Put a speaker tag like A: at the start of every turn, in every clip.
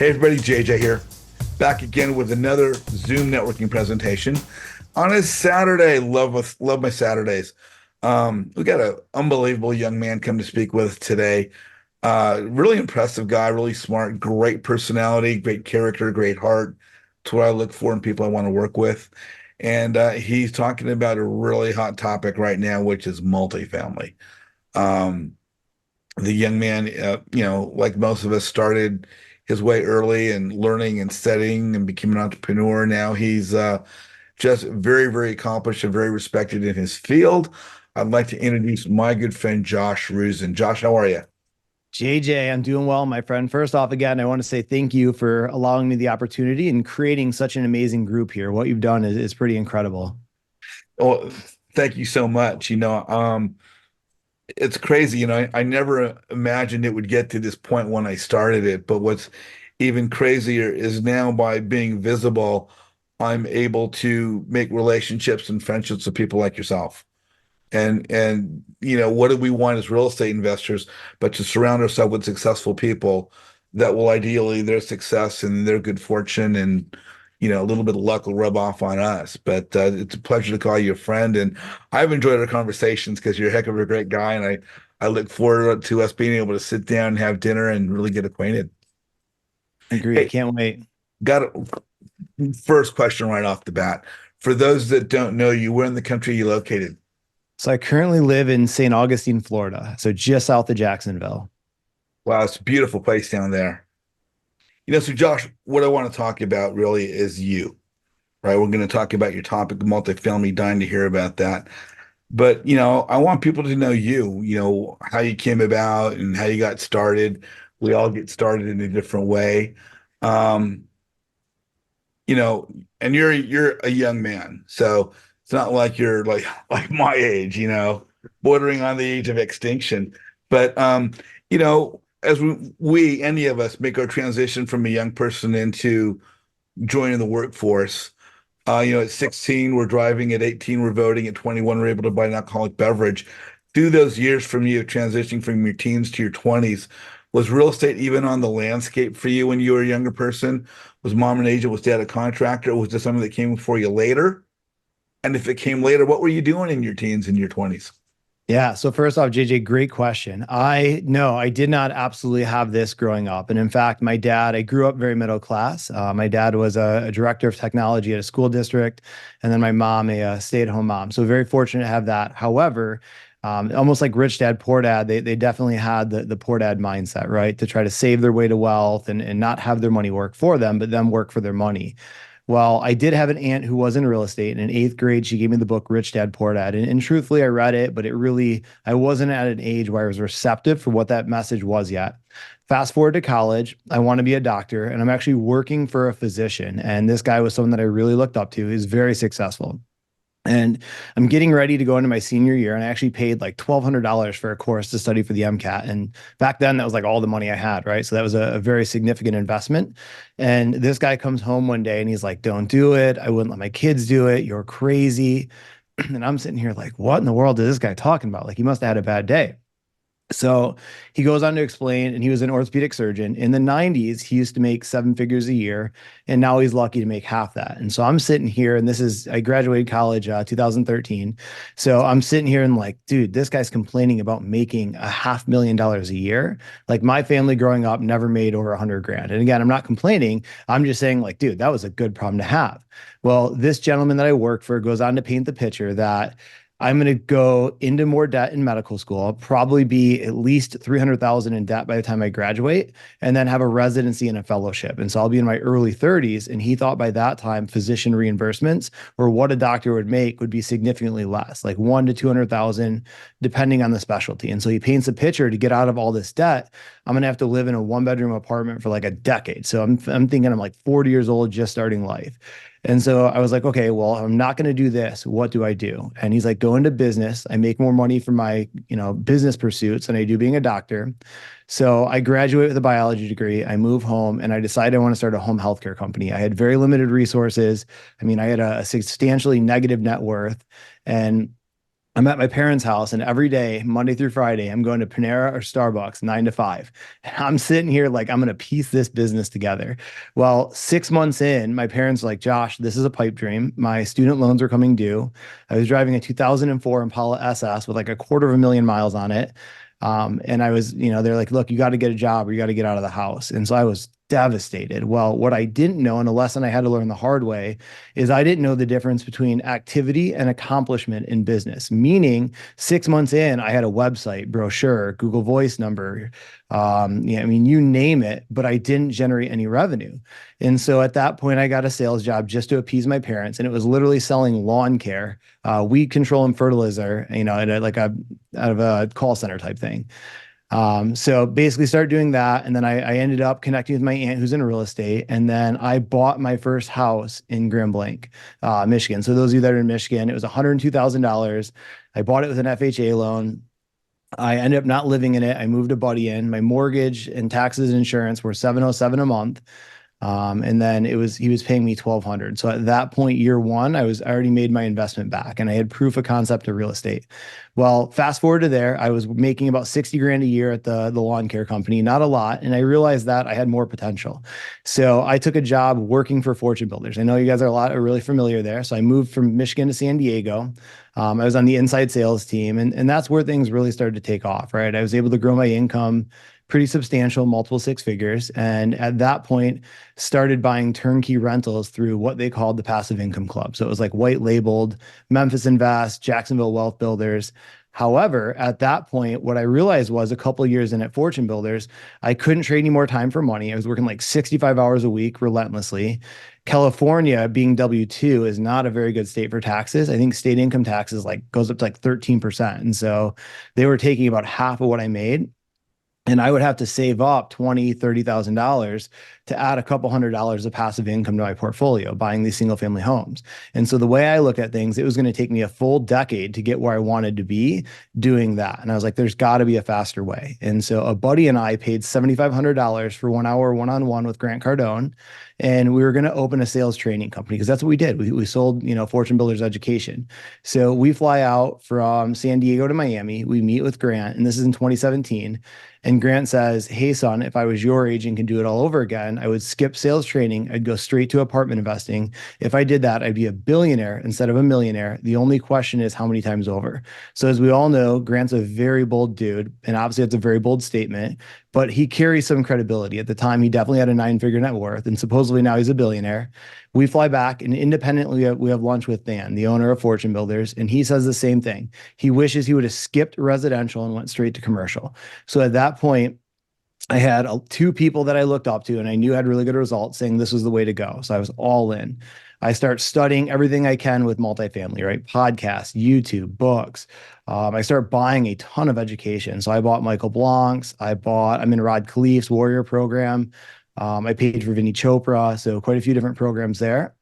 A: Hey everybody, JJ here, back again with another Zoom networking presentation on a Saturday. Love my Saturdays. We got an unbelievable young man come to speak with us today. Really impressive guy, really smart, great personality, great character, great heart. It's what I look for in people I want to work with. And he's talking about a really hot topic right now, which is multifamily. Um, the young man, like most of us, started his way early and learning and studying and became an entrepreneur. Now he's just very, very accomplished and very respected in his field. I'd like to introduce my good friend Josh Roosen. Josh, how are you?
B: JJ, I'm doing well, my friend. First off, again, I want to say thank you for allowing me the opportunity and creating such an amazing group here. What you've done is pretty incredible.
A: Well, thank you so much. It's crazy. I never imagined it would get to this point when I started it. But what's even crazier is now by being visible, I'm able to make relationships and friendships with people like yourself. And what do we want as real estate investors but to surround ourselves with successful people that will ideally their success and their good fortune and a little bit of luck will rub off on us. But it's a pleasure to call you a friend, and I've enjoyed our conversations because you're a heck of a great guy, and I look forward to us being able to sit down and have dinner and really get acquainted.
B: Agreed.
A: Hey,
B: Can't wait.
A: got a first question right off the bat. For those that don't know you, where in the country are you located?
B: So I currently live in St. Augustine, Florida, so just south of Jacksonville.
A: Wow, it's a beautiful place down there. So Josh, what I want to talk about really is you, right? We're going to talk about your topic, multifamily, dying to hear about that. But, I want people to know you, how you came about and how you got started. We all get started in a different way. Um, you know, and you're a young man, so it's not like you're like like my age, bordering on the age of extinction. But as we any of us make our transition from a young person into joining the workforce, at 16 we're driving, at 18 we're voting, at 21 we're able to buy an alcoholic beverage. Through those years from you transitioning from your teens to your 20s, was real estate even on the landscape for you when you were a younger person? Was mom an agent? Was dad a contractor? Or was this something that came for you later? And if it came later, what were you doing in your teens and your 20s?
B: Yeah. So first off, JJ, great question. I did not absolutely have this growing up. And in fact, I grew up very middle class. My dad was a director of technology at a school district, and then my mom, a stay-at-home mom. So very fortunate to have that. However, almost like rich dad, poor dad, they definitely had the poor dad mindset, right? To try to save their way to wealth and not have their money work for them, but them work for their money. Well, I did have an aunt who was in real estate. In eighth grade, she gave me the book Rich Dad Poor Dad. And truthfully, I read it, but I wasn't at an age where I was receptive for what that message was yet. Fast forward to college, I want to be a doctor, and I'm actually working for a physician. And this guy was someone that I really looked up to. He's very successful. And I'm getting ready to go into my senior year, and I actually paid like $1,200 for a course to study for the MCAT. And back then, that was like all the money I had, right? So that was a very significant investment. And this guy comes home one day and he's like, "Don't do it. I wouldn't let my kids do it. You're crazy." And I'm sitting here like, what in the world is this guy talking about? Like, he must have had a bad day. So he goes on to explain, and he was an orthopedic surgeon. In the 90s, he used to make seven figures a year, and now he's lucky to make half that. And so I'm sitting here, and I graduated college 2013. So I'm sitting here and like, dude, this guy's complaining about making $500,000 a year. Like, my family growing up never made over 100 grand. And again, I'm not complaining. I'm just saying, like, dude, that was a good problem to have. Well, this gentleman that I work for goes on to paint the picture that I'm going to go into more debt in medical school. I'll probably be at least 300,000 in debt by the time I graduate, and then have a residency and a fellowship. And so I'll be in my early 30s. And he thought by that time, physician reimbursements or what a doctor would make would be significantly less, like 1 to 200,000, depending on the specialty. And so he paints a picture to get out of all this debt. I'm going to have to live in a 1 bedroom apartment for like a decade. So I'm thinking I'm like 40 years old, just starting life. And so I was like, okay, well, I'm not going to do this. What do I do? And he's like, go into business. I make more money from my, business pursuits than I do being a doctor. So I graduate with a biology degree. I move home and I decide I want to start a home healthcare company. I had very limited resources. I mean, I had a substantially negative net worth. And I'm at my parents' house, and every day, Monday through Friday, I'm going to Panera or Starbucks 9 to 5. And I'm sitting here like I'm going to piece this business together. Well, 6 months in, my parents are like, Josh, this is a pipe dream. My student loans are coming due. I was driving a 2004 Impala SS with like a quarter of a million miles on it. And I was, they're like, look, you got to get a job or you got to get out of the house. And so I was devastated. Well, what I didn't know, and a lesson I had to learn the hard way, is I didn't know the difference between activity and accomplishment in business. Meaning, 6 months in, I had a website, brochure, Google Voice number, I mean, you name it, but I didn't generate any revenue. And so at that point, I got a sales job just to appease my parents, and it was literally selling lawn care, weed control, and fertilizer, like out of a call center type thing. So basically started doing that. And then I ended up connecting with my aunt who's in real estate. And then I bought my first house in Grand Blanc, Michigan. So those of you that are in Michigan, it was $102,000. I bought it with an FHA loan. I ended up not living in it. I moved a buddy in. My mortgage and taxes and insurance were 707 a month. And then he was paying me 1,200. So at that point, year one, I already made my investment back and I had proof of concept of real estate. Well, fast forward to there, I was making about 60 grand a year at the lawn care company, not a lot. And I realized that I had more potential. So I took a job working for Fortune Builders. I know you guys are really familiar there. So I moved from Michigan to San Diego. I was on the inside sales team, and that's where things really started to take off, right? I was able to grow my income pretty substantial, multiple six figures. And at that point, started buying turnkey rentals through what they called the Passive Income Club. So it was like white labeled Memphis Invest, Jacksonville Wealth Builders. However, at that point, what I realized was a couple of years in at Fortune Builders, I couldn't trade any more time for money. I was working like 65 hours a week relentlessly. California, being W-2, is not a very good state for taxes. I think state income taxes like goes up to like 13%. And so they were taking about half of what I made. And I would have to save up $20,000, $30,000 to add a couple $100 of passive income to my portfolio, buying these single family homes. And so the way I look at things, it was going to take me a full decade to get where I wanted to be doing that. And I was like, there's got to be a faster way. And so a buddy and I paid $7,500 for 1 hour one-on-one with Grant Cardone. And we were going to open a sales training company because that's what we did. We sold, Fortune Builders education. So we fly out from San Diego to Miami. We meet with Grant, and this is in 2017. And Grant says, hey, son, if I was your age and could do it all over again, I would skip sales training. I'd go straight to apartment investing. If I did that, I'd be a billionaire instead of a millionaire. The only question is how many times over. So as we all know, Grant's a very bold dude. And obviously that's a very bold statement, but he carries some credibility. At the time, he definitely had a 9-figure net worth. And supposedly now he's a billionaire. We fly back and independently we have lunch with Dan, the owner of Fortune Builders. And he says the same thing. He wishes he would have skipped residential and went straight to commercial. So at that point, I had two people that I looked up to and I knew had really good results saying this was the way to go. So I was all in. I start studying everything I can with multifamily, right? Podcasts, YouTube, books. I start buying a ton of education. So I bought Michael Blanc's. I'm in Rod Khleif's Warrior program. I paid for Vinny Chopra. So quite a few different programs there.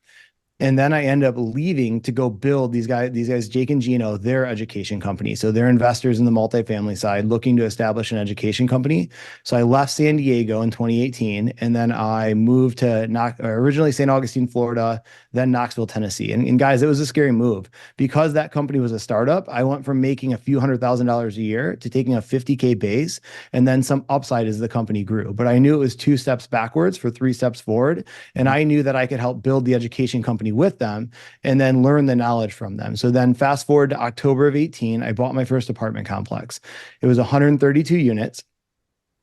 B: And then I end up leaving to go build these guys, Jake and Gino, their education company. So they're investors in the multifamily side looking to establish an education company. So I left San Diego in 2018. And then I moved to originally St. Augustine, Florida, then Knoxville, Tennessee. And guys, it was a scary move because that company was a startup. I went from making a few $100,000 a year to taking a 50K base and then some upside as the company grew. But I knew it was 2 steps backwards for 3 steps forward. And I knew that I could help build the education company with them and then learn the knowledge from them. So then fast forward to October of 18, I bought my first apartment complex. It was 132 units.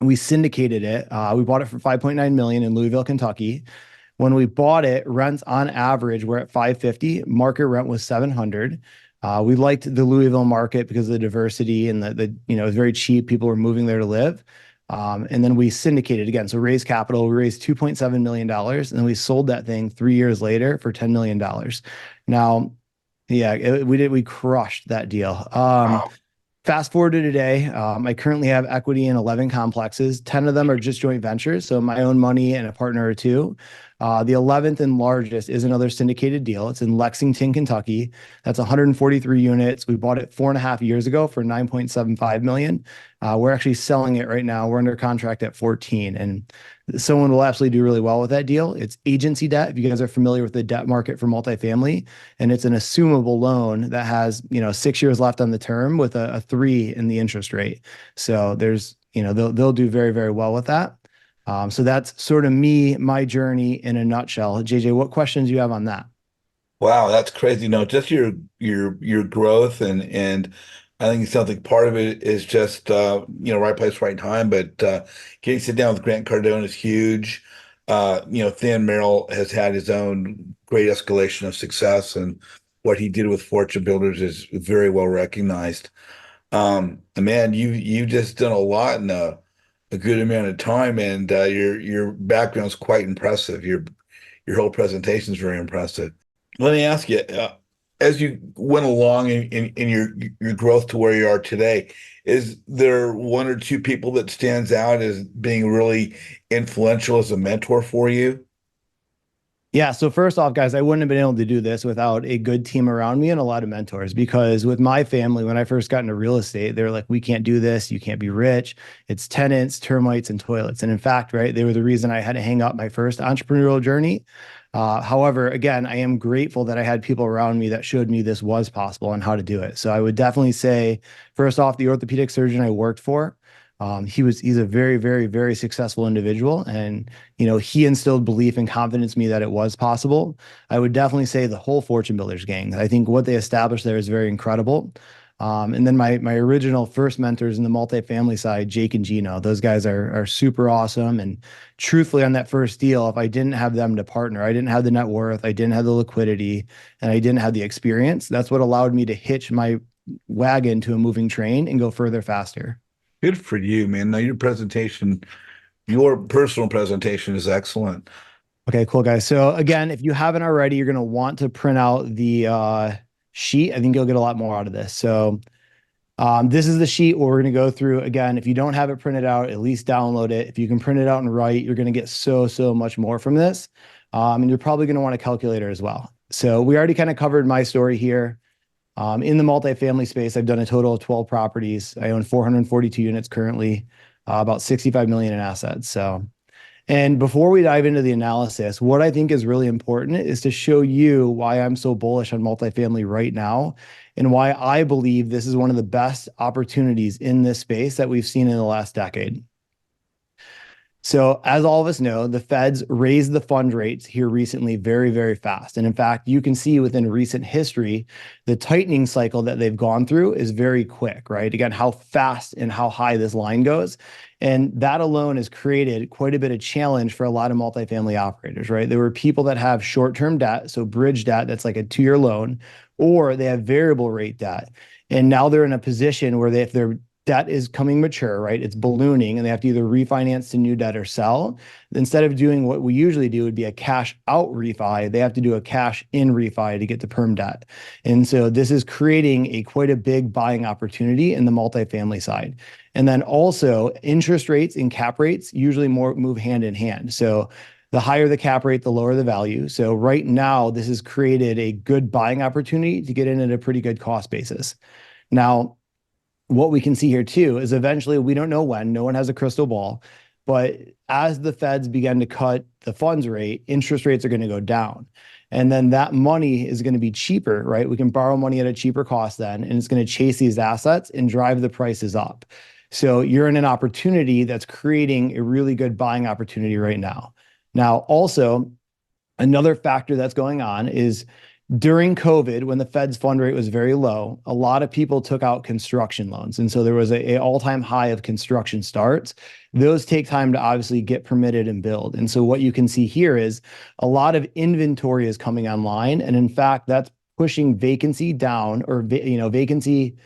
B: We syndicated it. We bought it for 5.9 million in Louisville, Kentucky. When we bought it, rents on average were at 550. Market rent was 700. We liked the Louisville market because of the diversity and it was very cheap. People were moving there to live. And then we syndicated again. So raised capital, we raised $2.7 million. And then we sold that thing 3 years later for $10 million. Now, yeah, we crushed that deal.
A: Wow.
B: Fast forward to today, I currently have equity in 11 complexes. 10 of them are just joint ventures. So my own money and a partner or two. The 11th and largest is another syndicated deal. It's in Lexington, Kentucky. That's 143 units. We bought it 4.5 years ago for 9.75 million. We're actually selling it right now. We're under contract at 14, and someone will absolutely do really well with that deal. It's agency debt. If you guys are familiar with the debt market for multifamily, and it's an assumable loan that has, 6 years left on the term with a 3 in the interest rate. So there's, they'll do very, very well with that. So that's sort of my journey in a nutshell. JJ, what questions do you have on that?
A: Wow, that's crazy. No, just your growth and I think it sounds like part of it is just right place, right time. But getting to sit down with Grant Cardone is huge. Thin Merrill has had his own great escalation of success, and what he did with Fortune Builders is very well recognized. Man, you just done a lot in a good amount of time, and your background is quite impressive. Your whole presentation is very impressive. Let me ask you, as you went along in your growth to where you are today, is there one or two people that stands out as being really influential as a mentor for you?
B: Yeah, so first off, guys, I wouldn't have been able to do this without a good team around me and a lot of mentors. Because with my family, when I first got into real estate, they were like, we can't do this. You can't be rich. It's tenants, termites, and toilets. And in fact, right, they were the reason I had to hang up my first entrepreneurial journey. However, again, I am grateful that I had people around me that showed me this was possible and how to do it. So I would definitely say, first off, the orthopedic surgeon I worked for, he's a very, very, very successful individual, and he instilled belief and confidence in me that it was possible. I would definitely say the whole Fortune Builders gang. I think what they established there is very incredible. And then my original first mentors in the multifamily side, Jake and Gino, those guys are super awesome. And truthfully, on that first deal, if I didn't have them to partner, I didn't have the net worth, I didn't have the liquidity, and I didn't have the experience. That's what allowed me to hitch my wagon to a moving train and go further faster.
A: Good for you, man. Now your personal presentation is excellent.
B: Okay, cool, guys. So again, if you haven't already, you're going to want to print out the sheet. I think you'll get a lot more out of this. So this is the sheet where we're going to go through. Again, if you don't have it printed out, at least download it. If you can print it out and write, you're going to get so much more from this. And you're probably going to want a calculator as well. So we already kind of covered my story here. In the multifamily space, I've done a total of 12 properties. I own 442 units currently, about 65 million in assets. So, and before we dive into the analysis, what I think is really important is to show you why I'm so bullish on multifamily right now and why I believe this is one of the best opportunities in this space that we've seen in the last decade. So, as all of us know, the Feds raised the fund rates here recently very, very fast. And in fact, you can see within recent history, the tightening cycle that they've gone through is very quick, right? Again, how fast and how high this line goes. And that alone has created quite a bit of challenge for a lot of multifamily operators, right? There were people that have short-term debt, so bridge debt, that's like a 2-year loan, or they have variable rate debt. And now they're in a position where if they're debt is coming mature, right? It's ballooning and they have to either refinance to new debt or sell. Instead of doing what we usually do would be a cash out refi, they have to do a cash in refi to get to perm debt. And so this is creating quite a big buying opportunity in the multifamily side. And then also interest rates and cap rates usually more move hand in hand. So the higher the cap rate, the lower the value. So right now, this has created a good buying opportunity to get in at a pretty good cost basis. Now, what we can see here too is eventually, we don't know when, no one has a crystal ball, but as the Feds begin to cut the funds rate, interest rates are going to go down. And then that money is going to be cheaper, right? We can borrow money at a cheaper cost then, and it's going to chase these assets and drive the prices up. So you're in an opportunity that's creating a really good buying opportunity right now. Now, also, another factor that's going on is during COVID, when the Fed's fund rate was very low, a lot of people took out construction loans. And so there was a all-time high of construction starts. Those take time to obviously get permitted and build. And so what you can see here is a lot of inventory is coming online. And in fact, that's pushing vacancy down or, vacancy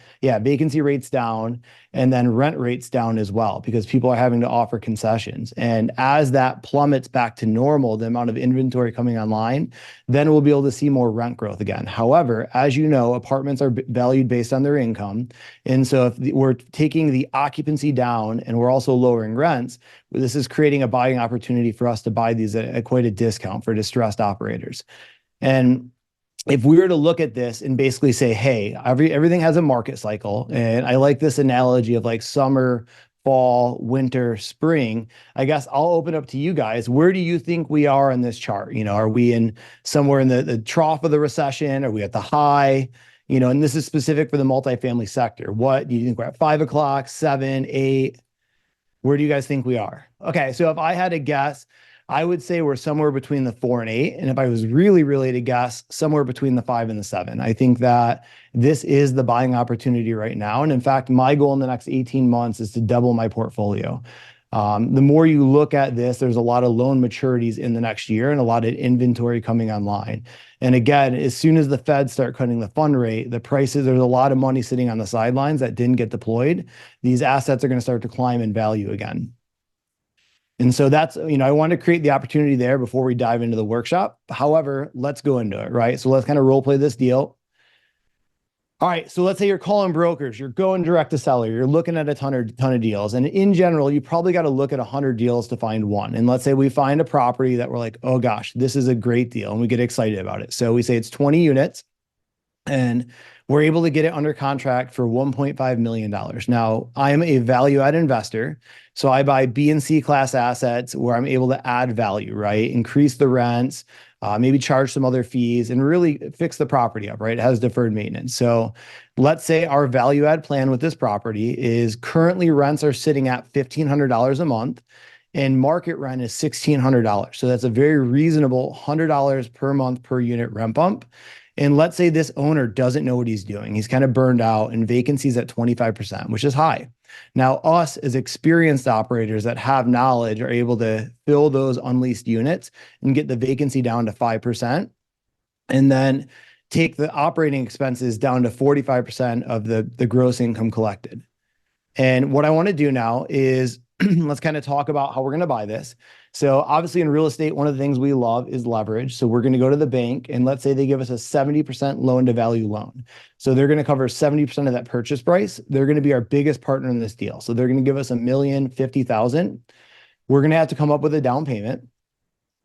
B: rates down and then rent rates down as well because people are having to offer concessions. And as that plummets back to normal, the amount of inventory coming online, then we'll be able to see more rent growth again. However, as you know, apartments are valued based on their income. And so if we're taking the occupancy down and we're also lowering rents, this is creating a buying opportunity for us to buy these at quite a discount for distressed operators. And if we were to look at this and basically say, hey, everything has a market cycle, and I like this analogy of like summer, fall, winter, spring. I guess I'll open up to you guys. Where do you think we are in this chart? Are we in somewhere in the trough of the recession? Are we at the high? And this is specific for the multifamily sector. What do you think we're at? 5 o'clock, 7, 8? Where do you guys think we are? Okay, so if I had to guess, I would say we're somewhere between the 4 and 8. And if I was really, really to guess, somewhere between the 5 and the 7. I think that this is the buying opportunity right now. And in fact, my goal in the next 18 months is to double my portfolio. The more you look at this, there's a lot of loan maturities in the next year and a lot of inventory coming online. And again, as soon as the Fed start cutting the fund rate, the prices, there's a lot of money sitting on the sidelines that didn't get deployed. These assets are going to start to climb in value again. And so that's, I want to create the opportunity there before we dive into the workshop. However, let's go into it, right? So let's kind of role play this deal. All right, so let's say you're calling brokers, you're going direct to seller, you're looking at a ton of deals. And in general, you probably got to look at 100 deals to find one. And let's say we find a property that we're like, oh gosh, this is a great deal. And we get excited about it. So we say it's 20 units and we're able to get it under contract for $1.5 million. Now, I am a value add investor. So I buy B and C class assets where I'm able to add value, right? Increase the rents, maybe charge some other fees and really fix the property up, right? It has deferred maintenance. So let's say our value add plan with this property is currently rents are sitting at $1,500 a month and market rent is $1,600. So that's a very reasonable $100 per month per unit rent bump. And let's say this owner doesn't know what he's doing. He's kind of burned out and vacancies at 25%, which is high. Now, us as experienced operators that have knowledge are able to fill those unleased units and get the vacancy down to 5%. And then take the operating expenses down to 45% of the gross income collected. And what I want to do now is let's kind of talk about how we're going to buy this. So obviously in real estate, one of the things we love is leverage. So we're going to go to the bank and let's say they give us a 70% loan to value loan. So they're going to cover 70% of that purchase price. They're going to be our biggest partner in this deal. So they're going to give us $1,050,000. We're going to have to come up with a down payment.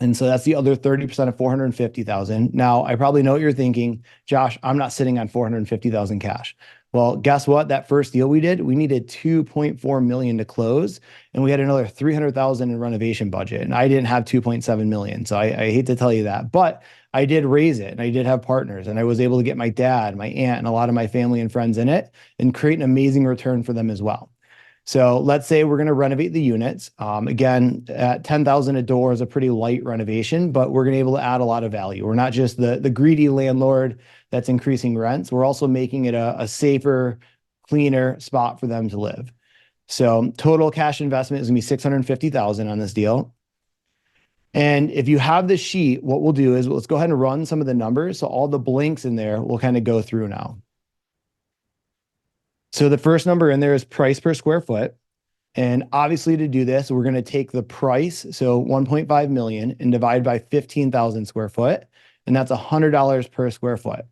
B: And so that's the other 30% of 450,000. Now, I probably know what you're thinking, Josh, I'm not sitting on 450,000 cash. Well, guess what? That first deal we did, we needed 2.4 million to close, and we had another 300,000 in renovation budget. And I didn't have 2.7 million. So I hate to tell you that, but I did raise it and I did have partners and I was able to get my dad, my aunt, and a lot of my family and friends in it and create an amazing return for them as well. So let's say we're going to renovate the units. Again, at 10,000 a door is a pretty light renovation, but we're going to be able to add a lot of value. We're not just the greedy landlord that's increasing rents. We're also making it a safer, cleaner spot for them to live. So total cash investment is going to be 650,000 on this deal. And if you have this sheet, what we'll do is let's go ahead and run some of the numbers. So all the blanks in there, we'll kind of go through now. So the first number in there is price per square foot. And obviously to do this, we're going to take the price, so 1.5 million, and divide by 15,000 square foot. And that's $100 per square foot.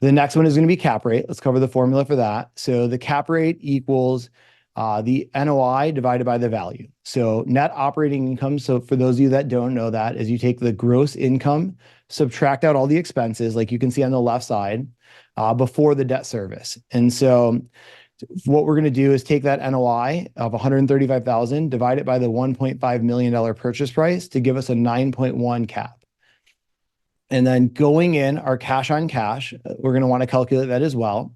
B: The next one is going to be cap rate. Let's cover the formula for that. So the cap rate equals the NOI divided by the value. So net operating income. So for those of you that don't know that, is you take the gross income, subtract out all the expenses, like you can see on the left side, before the debt service. And so what we're going to do is take that NOI of 135,000, divide it by the $1.5 million purchase price to give us a 9.1 cap. And then going in our cash on cash, we're going to want to calculate that as well.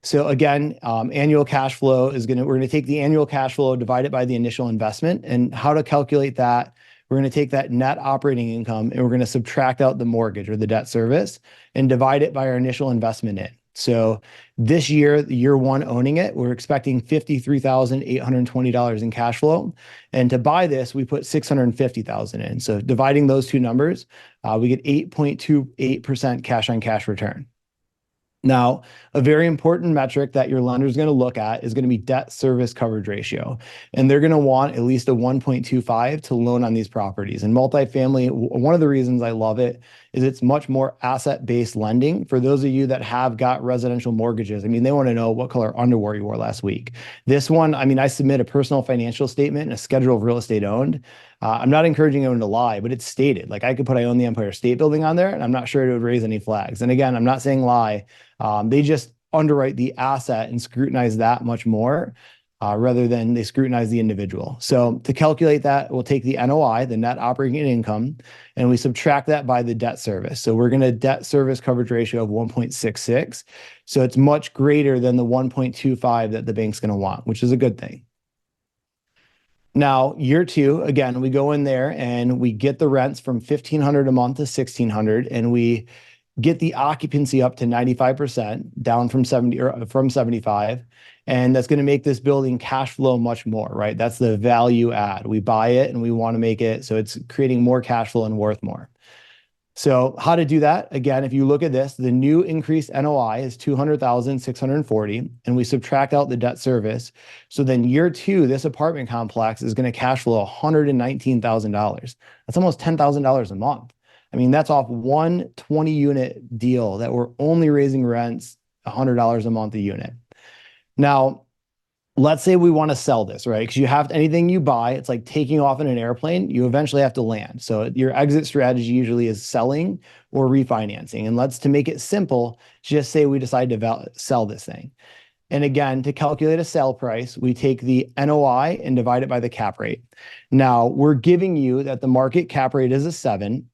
B: So again, annual cash flow we're going to take the annual cash flow, divide it by the initial investment. And how to calculate that, we're going to take that net operating income and we're going to subtract out the mortgage or the debt service and divide it by our initial investment in. So this year one owning it, we're expecting $53,820 in cash flow. And to buy this, we put 650,000 in. So dividing those two numbers, we get 8.28% cash on cash return. Now, a very important metric that your lender is going to look at is going to be debt service coverage ratio. And they're going to want at least a 1.25 to loan on these properties. And multifamily, one of the reasons I love it is it's much more asset-based lending. For those of you that have got residential mortgages, I mean, they want to know what color underwear you wore last week. This one, I mean, I submit a personal financial statement and a schedule of real estate owned. I'm not encouraging anyone to lie, but it's stated. Like I could put I own the Empire State Building on there, and I'm not sure it would raise any flags. And again, I'm not saying lie. They just underwrite the asset and scrutinize that much more rather than they scrutinize the individual. So to calculate that, we'll take the NOI, the net operating income, and we subtract that by the debt service. So we're going to debt service coverage ratio of 1.66. So it's much greater than the 1.25 that the bank's going to want, which is a good thing. Now, year two, again, we go in there and we get the rents from $1,500 a month to $1,600, and we get the occupancy up to 95%, down from 70 or from 75. And that's going to make this building cash flow much more, right? That's the value add. We buy it and we want to make it so it's creating more cash flow and worth more. So how to do that? Again, if you look at this, the new increased NOI is 200,640, and we subtract out the debt service. So then year two, this apartment complex is going to cash flow $119,000. That's almost $10,000 a month. I mean, that's off one 20 unit deal that we're only raising rents $100 a month a unit. Now, let's say we want to sell this, right? Because you have anything you buy, it's like taking off in an airplane, you eventually have to land. So your exit strategy usually is selling or refinancing. And to make it simple, just say we decide to sell this thing. And again, to calculate a sale price, we take the NOI and divide it by the cap rate. Now, we're giving you that the market cap rate is a 7.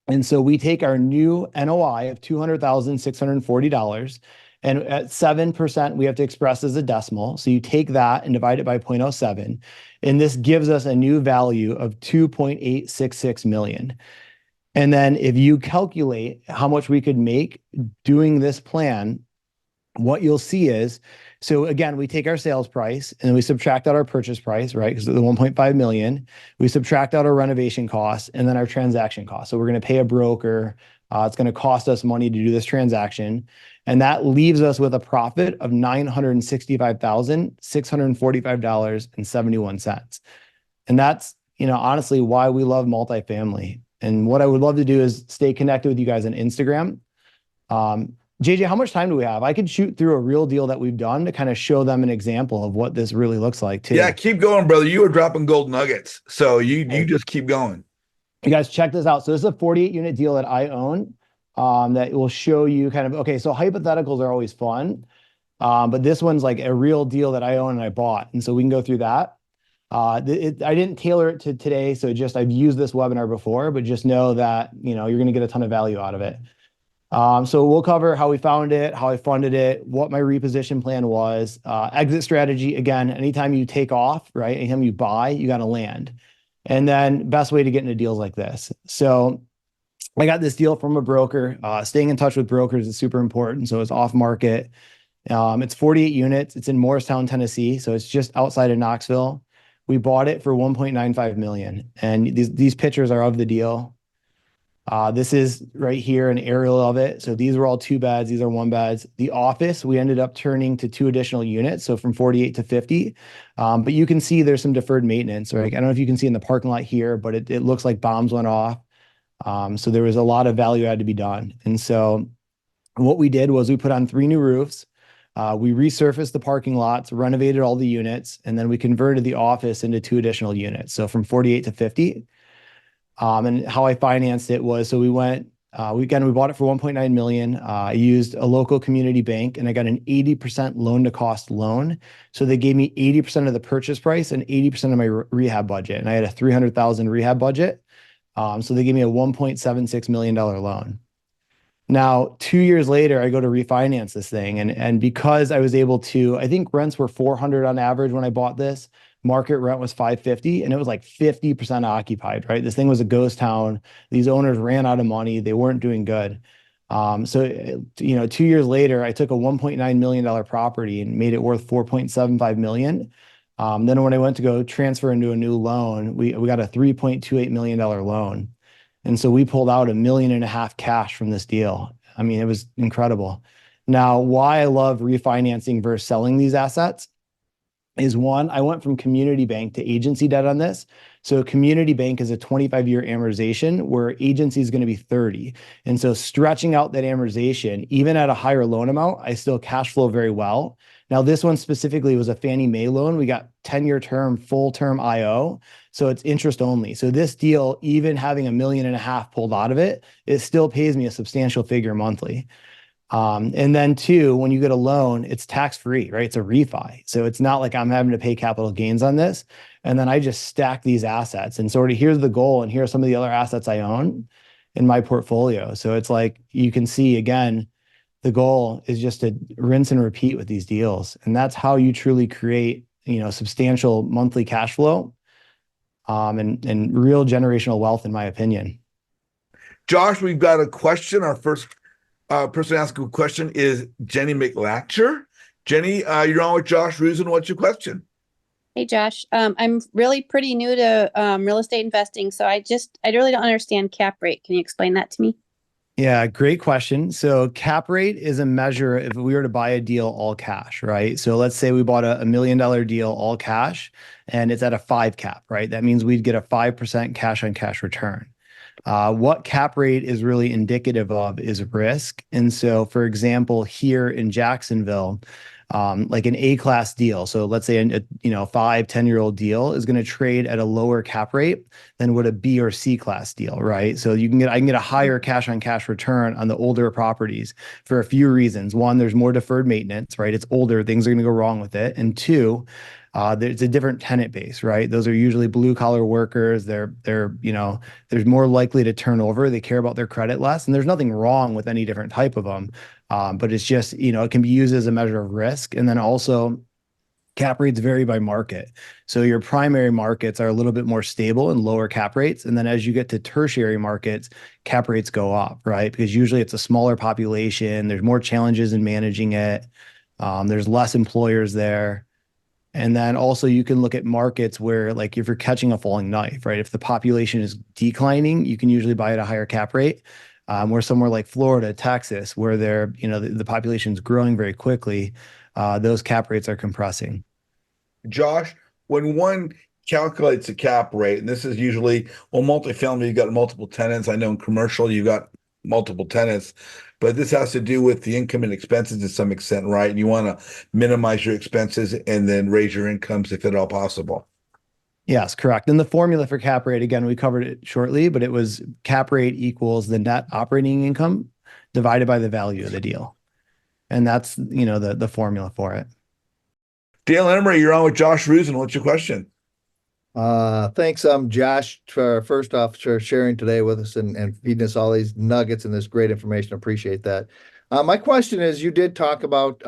B: And so we take our new NOI of $200,640, and at 7%, we have to express as a decimal. So you take that and divide it by 0.07. And this gives us a new value of 2.866 million. And then if you calculate how much we could make doing this plan, what you'll see is, so again, we take our sales price and we subtract out our purchase price, right? Because of the 1.5 million, we subtract out our renovation costs and then our transaction costs. So we're going to pay a broker. It's going to cost us money to do this transaction. And that leaves us with a profit of $965,645.71. And that's, honestly why we love multifamily. And what I would love to do is stay connected with you guys on Instagram. JJ, how much time do we have? I could shoot through a real deal that we've done to kind of show them an example of what this really looks like too.
A: Yeah, keep going, brother. You are dropping gold nuggets. So you just keep going.
B: You guys check this out. So this is a 48 unit deal that I own that will show you kind of, okay, so hypotheticals are always fun. But this one's like a real deal that I own and I bought. And so we can go through that. I didn't tailor it to today. So I've used this webinar before, but just know that, you're going to get a ton of value out of it. So we'll cover how we found it, how I funded it, what my reposition plan was, exit strategy. Again, anytime you take off, right? Anytime you buy, you got to land. And then best way to get into deals like this. So I got this deal from a broker. Staying in touch with brokers is super important. So it's off market. It's 48 units. It's in Morristown, Tennessee. So it's just outside of Knoxville. We bought it for 1.95 million. And these pictures are of the deal. This is right here, an aerial of it. So these were all 2 beds. These are 1 beds. The office, we ended up turning to 2 additional units. So from 48 to 50. But you can see there's some deferred maintenance, right? I don't know if you can see in the parking lot here, but it looks like bombs went off. So there was a lot of value had to be done. And so what we did was we put on 3 new roofs. We resurfaced the parking lots, renovated all the units, and then we converted the office into 2 additional units. So from 48 to 50. And how I financed it was, so we bought it for 1.9 million. I used a local community bank and I got an 80% loan to cost loan. So they gave me 80% of the purchase price and 80% of my rehab budget. And I had a 300,000 rehab budget. So they gave me a $1.76 million loan. Now, 2 years later, I go to refinance this thing. And because I was able to, I think rents were 400 on average when I bought this. Market rent was 550 and it was like 50% occupied, right? This thing was a ghost town. These owners ran out of money. They weren't doing good. So 2 years later, I took a $1.9 million property and made it worth 4.75 million. Then when I went to go transfer into a new loan, we got a $3.28 million loan. And so we pulled out 1.5 million cash from this deal. I mean, it was incredible. Now, why I love refinancing versus selling these assets is one, I went from community bank to agency debt on this. So community bank is a 25-year amortization where agency is going to be 30. And so stretching out that amortization, even at a higher loan amount, I still cash flow very well. Now, this one specifically was a Fannie Mae loan. We got 10-year term, full term IO. So it's interest only. So this deal, even having 1.5 million pulled out of it, it still pays me a substantial figure monthly. And then two, when you get a loan, it's tax free, right? It's a refi. So it's not like I'm having to pay capital gains on this. And then I just stack these assets and sort of here's the goal. And here are some of the other assets I own in my portfolio. So it's like you can see again, the goal is just to rinse and repeat with these deals. And that's how you truly create, substantial monthly cash flow, and real generational wealth, in my opinion.
A: Josh, we've got a question. Our first person asking a question is Jenny McLatcher. Jenny, you're on with Josh Roosen. What's your question?
C: Hey Josh, I'm really pretty new to real estate investing, so I really don't understand cap rate. Can you explain that to me?
B: Yeah, great question. So cap rate is a measure if we were to buy a deal all cash, right? So let's say we bought a $1 million deal all cash and it's at a 5 cap, right? That means we'd get a 5% cash on cash return. What cap rate is really indicative of is risk. And so, for example, here in Jacksonville, like an A-class deal. So let's say a 5-10-year-old deal is going to trade at a lower cap rate than would a B or C class deal, right? So I can get a higher cash on cash return on the older properties for a few reasons. One, there's more deferred maintenance, right? It's older, things are going to go wrong with it. And two, there's a different tenant base, right? Those are usually blue collar workers. There's more likely to turn over. They care about their credit less, and there's nothing wrong with any different type of them. But it's just, it can be used as a measure of risk. And then also cap rates vary by market. So your primary markets are a little bit more stable and lower cap rates. And then as you get to tertiary markets, cap rates go up, right? Because usually it's a smaller population. There's more challenges in managing it. There's less employers there. And then also you can look at markets where, like, if you're catching a falling knife, right? If the population is declining, you can usually buy at a higher cap rate. Where somewhere like Florida, Texas, where the population is growing very quickly, those cap rates are compressing.
A: Josh, when one calculates a cap rate, and this is usually, well, multifamily, you've got multiple tenants. I know in commercial, you've got multiple tenants, but this has to do with the income and expenses to some extent, right? And you want to minimize your expenses and then raise your incomes if at all possible.
B: Yes, correct. And the formula for cap rate, again, we covered it shortly, but it was cap rate equals the net operating income divided by the value of the deal. And that's, the formula for it.
A: Dale Emery, you're on with Josh Roosen. What's your question?
D: Thanks, Josh, for first off for sharing today with us and feeding us all these nuggets and this great information. Appreciate that. My question is, you did talk about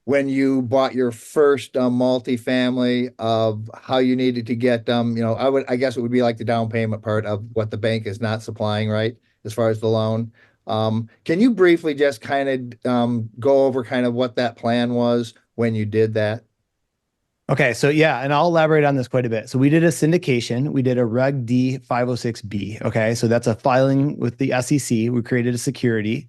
D: when you bought your first multifamily of how you needed to get I guess it would be like the down payment part of what the bank is not supplying, right? As far as the loan. Can you briefly just kind of go over kind of what that plan was when you did that?
B: Okay, so yeah, and I'll elaborate on this quite a bit. So we did a syndication. We did a Reg D 506B. Okay, so that's a filing with the SEC. We created a security.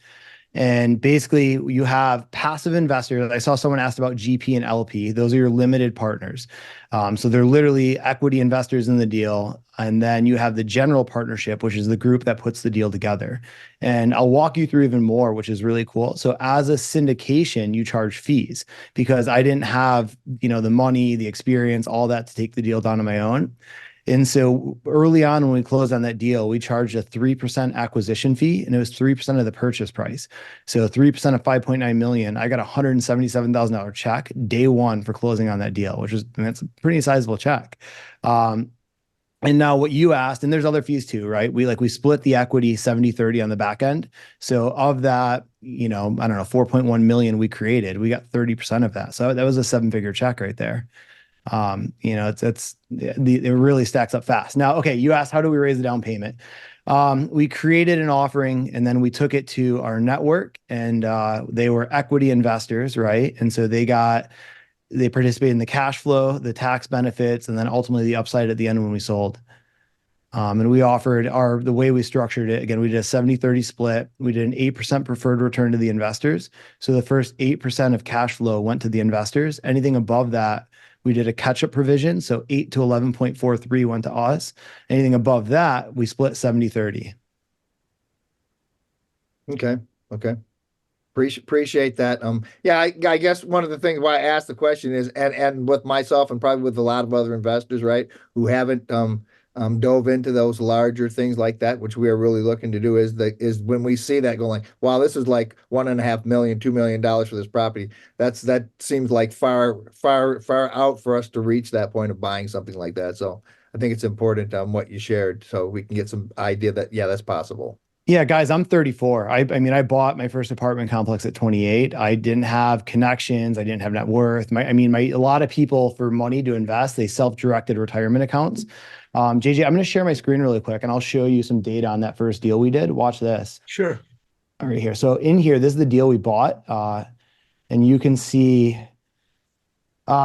B: And basically, you have passive investors. I saw someone asked about GP and LP. Those are your limited partners. So they're literally equity investors in the deal. And then you have the general partnership, which is the group that puts the deal together. And I'll walk you through even more, which is really cool. So as a syndication, you charge fees because I didn't have, the money, the experience, all that to take the deal down on my own. And so early on, when we closed on that deal, we charged a 3% acquisition fee, and it was 3% of the purchase price. So 3% of 5.9 million, I got a $177,000 check day one for closing on that deal, that's a pretty sizable check. And now what you asked, and there's other fees too, right? We split the equity 70-30 on the back end. So of that, I don't know, 4.1 million we created, we got 30% of that. So that was a 7-figure check right there. It really stacks up fast. Now, okay, you asked, how do we raise the down payment? We created an offering and then we took it to our network, and they were equity investors, right? And so they participated in the cash flow, the tax benefits, and then ultimately the upside at the end when we sold. And we offered the way we structured it. Again, we did a 70-30 split. We did an 8% preferred return to the investors. So the first 8% of cash flow went to the investors. Anything above that, we did a catch-up provision. So 8 to 11.43 went to us. Anything above that, we split 70-30.
D: Okay. Okay. Appreciate that. Yeah, I guess one of the things why I asked the question is, and with myself and probably with a lot of other investors, right, who haven't dove into those larger things like that, which we are really looking to do, is when we see that going, wow, this is like $1.5 million, $2 million for this property. That seems like far out for us to reach that point of buying something like that. So I think it's important what you shared, so we can get some idea that yeah, that's possible.
B: Yeah, guys, I'm 34. I mean, I bought my first apartment complex at 28. I didn't have connections. I didn't have net worth. A lot of people for money to invest, they self-directed retirement accounts. JJ, I'm going to share my screen really quick and I'll show you some data on that first deal we did. Watch this.
A: Sure.
B: All right, here. So in here, this is the deal we bought. And you can see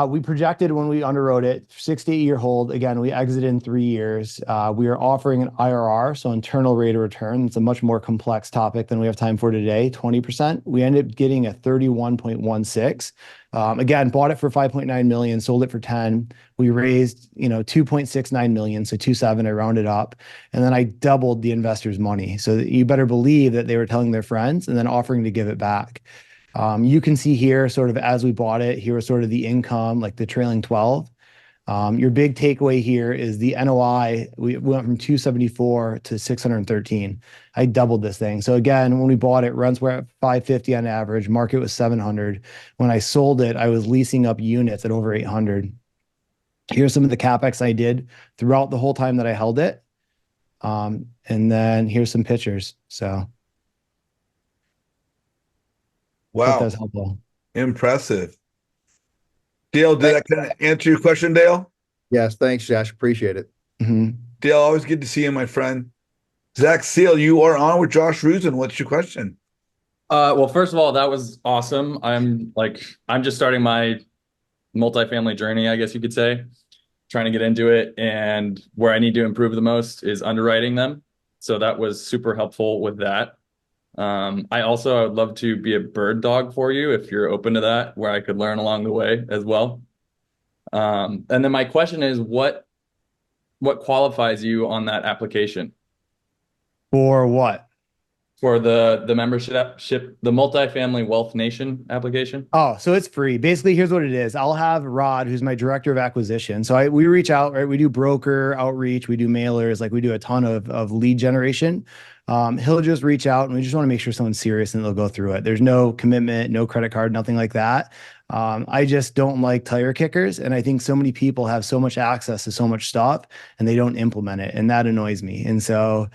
B: we projected when we underwrote it 6 to 8 year hold. Again, we exited in 3 years. We are offering an IRR, so internal rate of return. It's a much more complex topic than we have time for today, 20%. We ended up getting a 31.16. Again, bought it for 5.9 million, sold it for 10. We raised, 2.69 million, so 2.7, I rounded up. And then I doubled the investors' money. So you better believe that they were telling their friends and then offering to give it back. You can see here sort of as we bought it, here was sort of the income, like the trailing 12. Your big takeaway here is the NOI. We went from 274 to 613. I doubled this thing. So again, when we bought it, rents were at 550 on average. Market was 700. When I sold it, I was leasing up units at over 800. Here's some of the CapEx I did throughout the whole time that I held it. And then here's some pictures. So hope
A: Wow.
B: that's helpful.
A: Impressive. Dale, did that kind of answer your question, Dale?
D: Yes, thanks, Josh. Appreciate it.
B: Mhm.
A: Dale, always good to see you, my friend. Zach Seal, you are on with Josh Roosen. What's your question?
E: Well, first of all, that was awesome. I'm just starting my multifamily journey, I guess you could say, trying to get into it. And where I need to improve the most is underwriting them. So that was super helpful with that. I would love to be a bird dog for you if you're open to that, where I could learn along the way as well. And then my question is, what qualifies you on that application
B: For what?
E: for the membership, the Multifamily Wealth Nation application?
B: Oh, so it's free. Basically, here's what it is. I'll have Rod, who's my director of acquisition. So we reach out, right? We do broker outreach, we do mailers, like we do a ton of lead generation. He'll just reach out and we just want to make sure someone's serious and they'll go through it. There's no commitment, no credit card, nothing like that. I just don't like tire kickers. And I think so many people have so much access to so much stuff and they don't implement it. And that annoys me. And so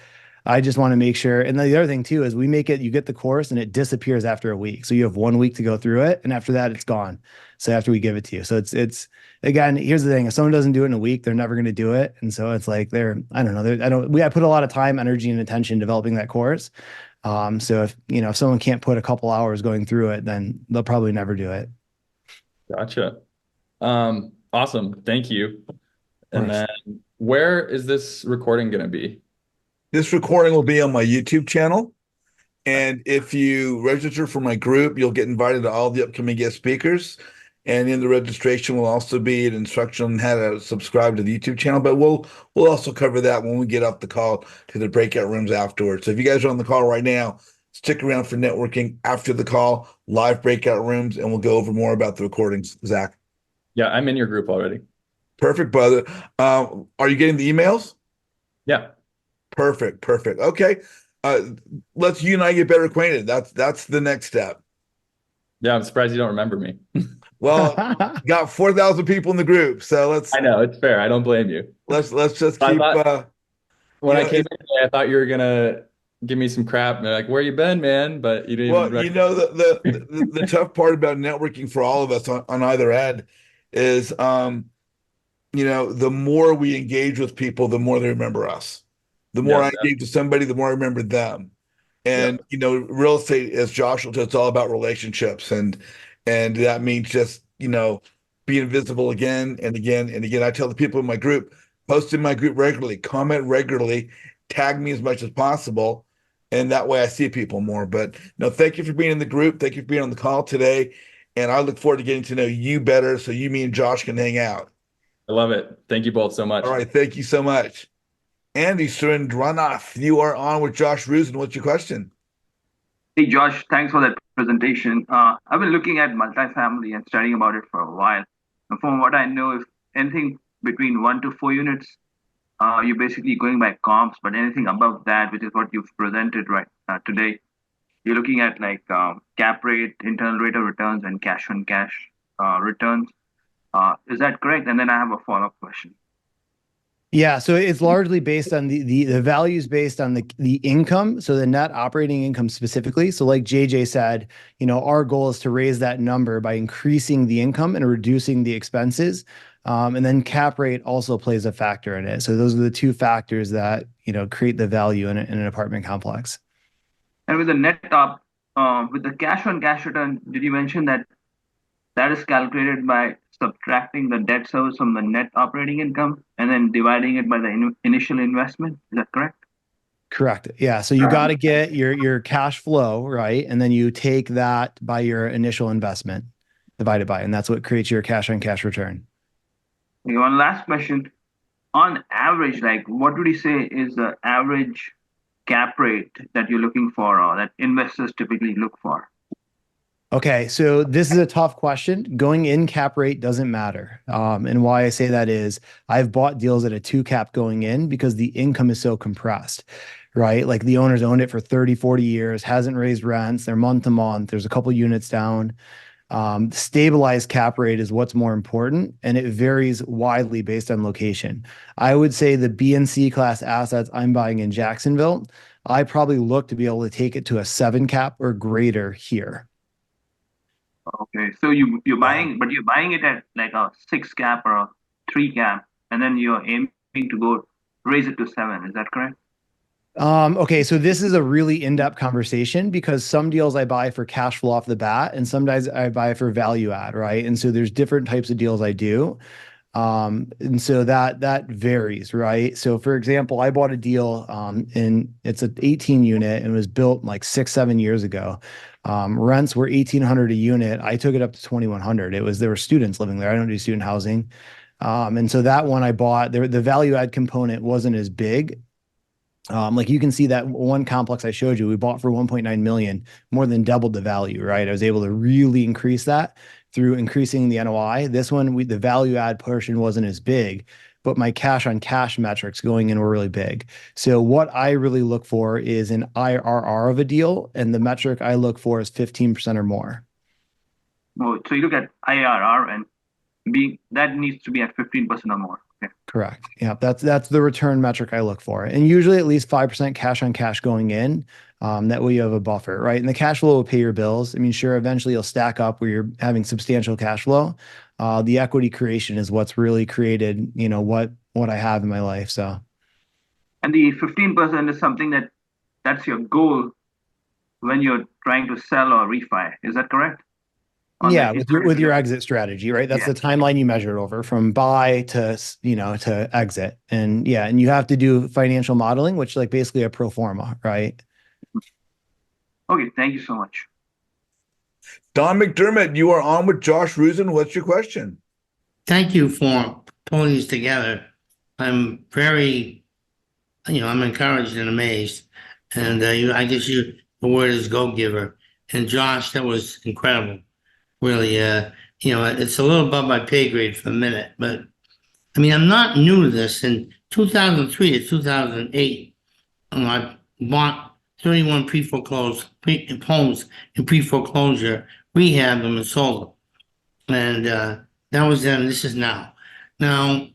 B: I just want to make sure. And the other thing too is we make it, you get the course and it disappears after a week. So you have 1 week to go through it. And after that, it's gone. So after we give it to you. So it's again, here's the thing. If someone doesn't do it in a week, they're never going to do it. And so it's like I don't know. I put a lot of time, energy, and attention developing that course. So if someone can't put a couple hours going through it, then they'll probably never do it.
E: Gotcha. Awesome. Thank you. And then where is this recording going to be?
A: This recording will be on my YouTube channel. And if you register for my group, you'll get invited to all the upcoming guest speakers. And in the registration will also be an instruction on how to subscribe to the YouTube channel. But we'll also cover that when we get off the call to the breakout rooms afterwards. So if you guys are on the call right now, stick around for networking after the call, live breakout rooms, and we'll go over more about the recordings. Zach.
E: Yeah, I'm in your group already.
A: Perfect, brother. Are you getting the emails?
E: Yeah.
A: Perfect. Okay. Let's you and I get better acquainted. That's the next step.
E: Yeah, I'm surprised you don't remember me.
A: Well, got 4,000 people in the group, so
E: I know, it's fair. I don't blame you.
A: let's just
E: I
A: keep.
E: thought, when I came in today, I thought you were gonna give me some crap. And they're like, "Where you been, man?" But you didn't
A: Well,
E: even
A: the tough part about networking for all of us on either end is, the more we engage with people, the more they remember us. The more I
E: Yes,
A: gave to somebody, the more I remember them.
E: yeah.
A: And real estate, as Josh will tell, it's all about relationships, and that means just being visible again and again and again. I tell the people in my group, post in my group regularly, comment regularly, tag me as much as possible, and that way I see people more. But no, thank you for being in the group. Thank you for being on the call today, and I look forward to getting to know you better, so me and Josh can hang out.
E: I love it. Thank you both so
A: All
E: much.
A: right, thank you so much. Andy Surendranath, you are on with Josh Roosen. What's your question?
F: Hey Josh, thanks for that presentation. I've been looking at multifamily and studying about it for a while. And from what I know, if anything between 1 to 4 units, you're basically going by comps, but anything above that, which is what you've presented right today, you're looking at like cap rate, internal rate of returns, and cash on cash returns. Is that correct? And then I have a follow-up question.
B: Yeah, so it's largely based on the values based on the income, so the net operating income specifically. So like JJ said, our goal is to raise that number by increasing the income and reducing the expenses. And then cap rate also plays a factor in it. So those are the two factors that, create the value in an apartment complex.
F: And with the with the cash on cash return, did you mention that that is calculated by subtracting the debt service from the net operating income and then dividing it by the initial investment? Is that correct?
B: Correct. Yeah. So you got to get your cash flow, right? And then you take that by your initial investment divided by, and that's what creates your cash on cash return.
F: Okay, one last question. On average, like what would you say is the average cap rate that you're looking for or that investors typically look for?
B: Okay, so this is a tough question. Going in cap rate doesn't matter. And why I say that is I've bought deals at a 2 cap going in because the income is so compressed, right? Like the owners owned it for 30, 40 years, hasn't raised rents, they're month to month, there's a couple units down. Stabilized cap rate is what's more important, and it varies widely based on location. I would say the B and C class assets I'm buying in Jacksonville, I probably look to be able to take it to a 7 cap or greater here.
F: Okay, so you're buying, but you're buying it at like a 6 cap or a 3 cap, and then you're aiming to go raise it to 7. Is that correct?
B: Okay, so this is a really in-depth conversation because some deals I buy for cash flow off the bat, and sometimes I buy for value add, right? And so there's different types of deals I do. And so that varies, right? So for example, I bought a deal and it's an 18 unit and it was built like 6-7 years ago. Rents were 1,800 a unit. I took it up to 2,100. There were students living there. I don't do student housing. And so that one I bought, the value add component wasn't as big. Like you can see that one complex I showed you, we bought for 1.9 million, more than doubled the value, right? I was able to really increase that through increasing the NOI. This one, the value add portion wasn't as big, but my cash on cash metrics going in were really big. So what I really look for is an IRR of a deal, and the metric I look for is 15% or more.
F: Oh, so you look at IRR and that needs to be at 15% or more. Okay.
B: Correct. Yeah, that's the return metric I look for, and usually at least 5% cash on cash going in. That way you have a buffer, right? And the cash flow will pay your bills. I mean, sure, eventually you'll stack up where you're having substantial cash flow. The equity creation is what's really created, what I have in my life. So,
F: And the 15% is something that's your goal when you're trying to sell or refi. Is that correct?
B: Yeah, with your exit strategy, right? That's the timeline you measure it over from buy to, to exit. And yeah, and you have to do financial modeling, which like basically a pro forma, right?
F: Okay, thank you so much.
A: Don McDermott, you are on with Josh Roosen. What's your question?
G: Thank you for pulling these together. I'm very, I'm encouraged and amazed. And I guess the word is go-giver. And Josh, that was incredible. Really, it's a little above my pay grade for a minute, but I mean, I'm not new to this. In 2003 to 2008, I bought 31 pre-foreclosed homes in pre-foreclosure, rehabbed them and sold them. And that was then. This is now. Now,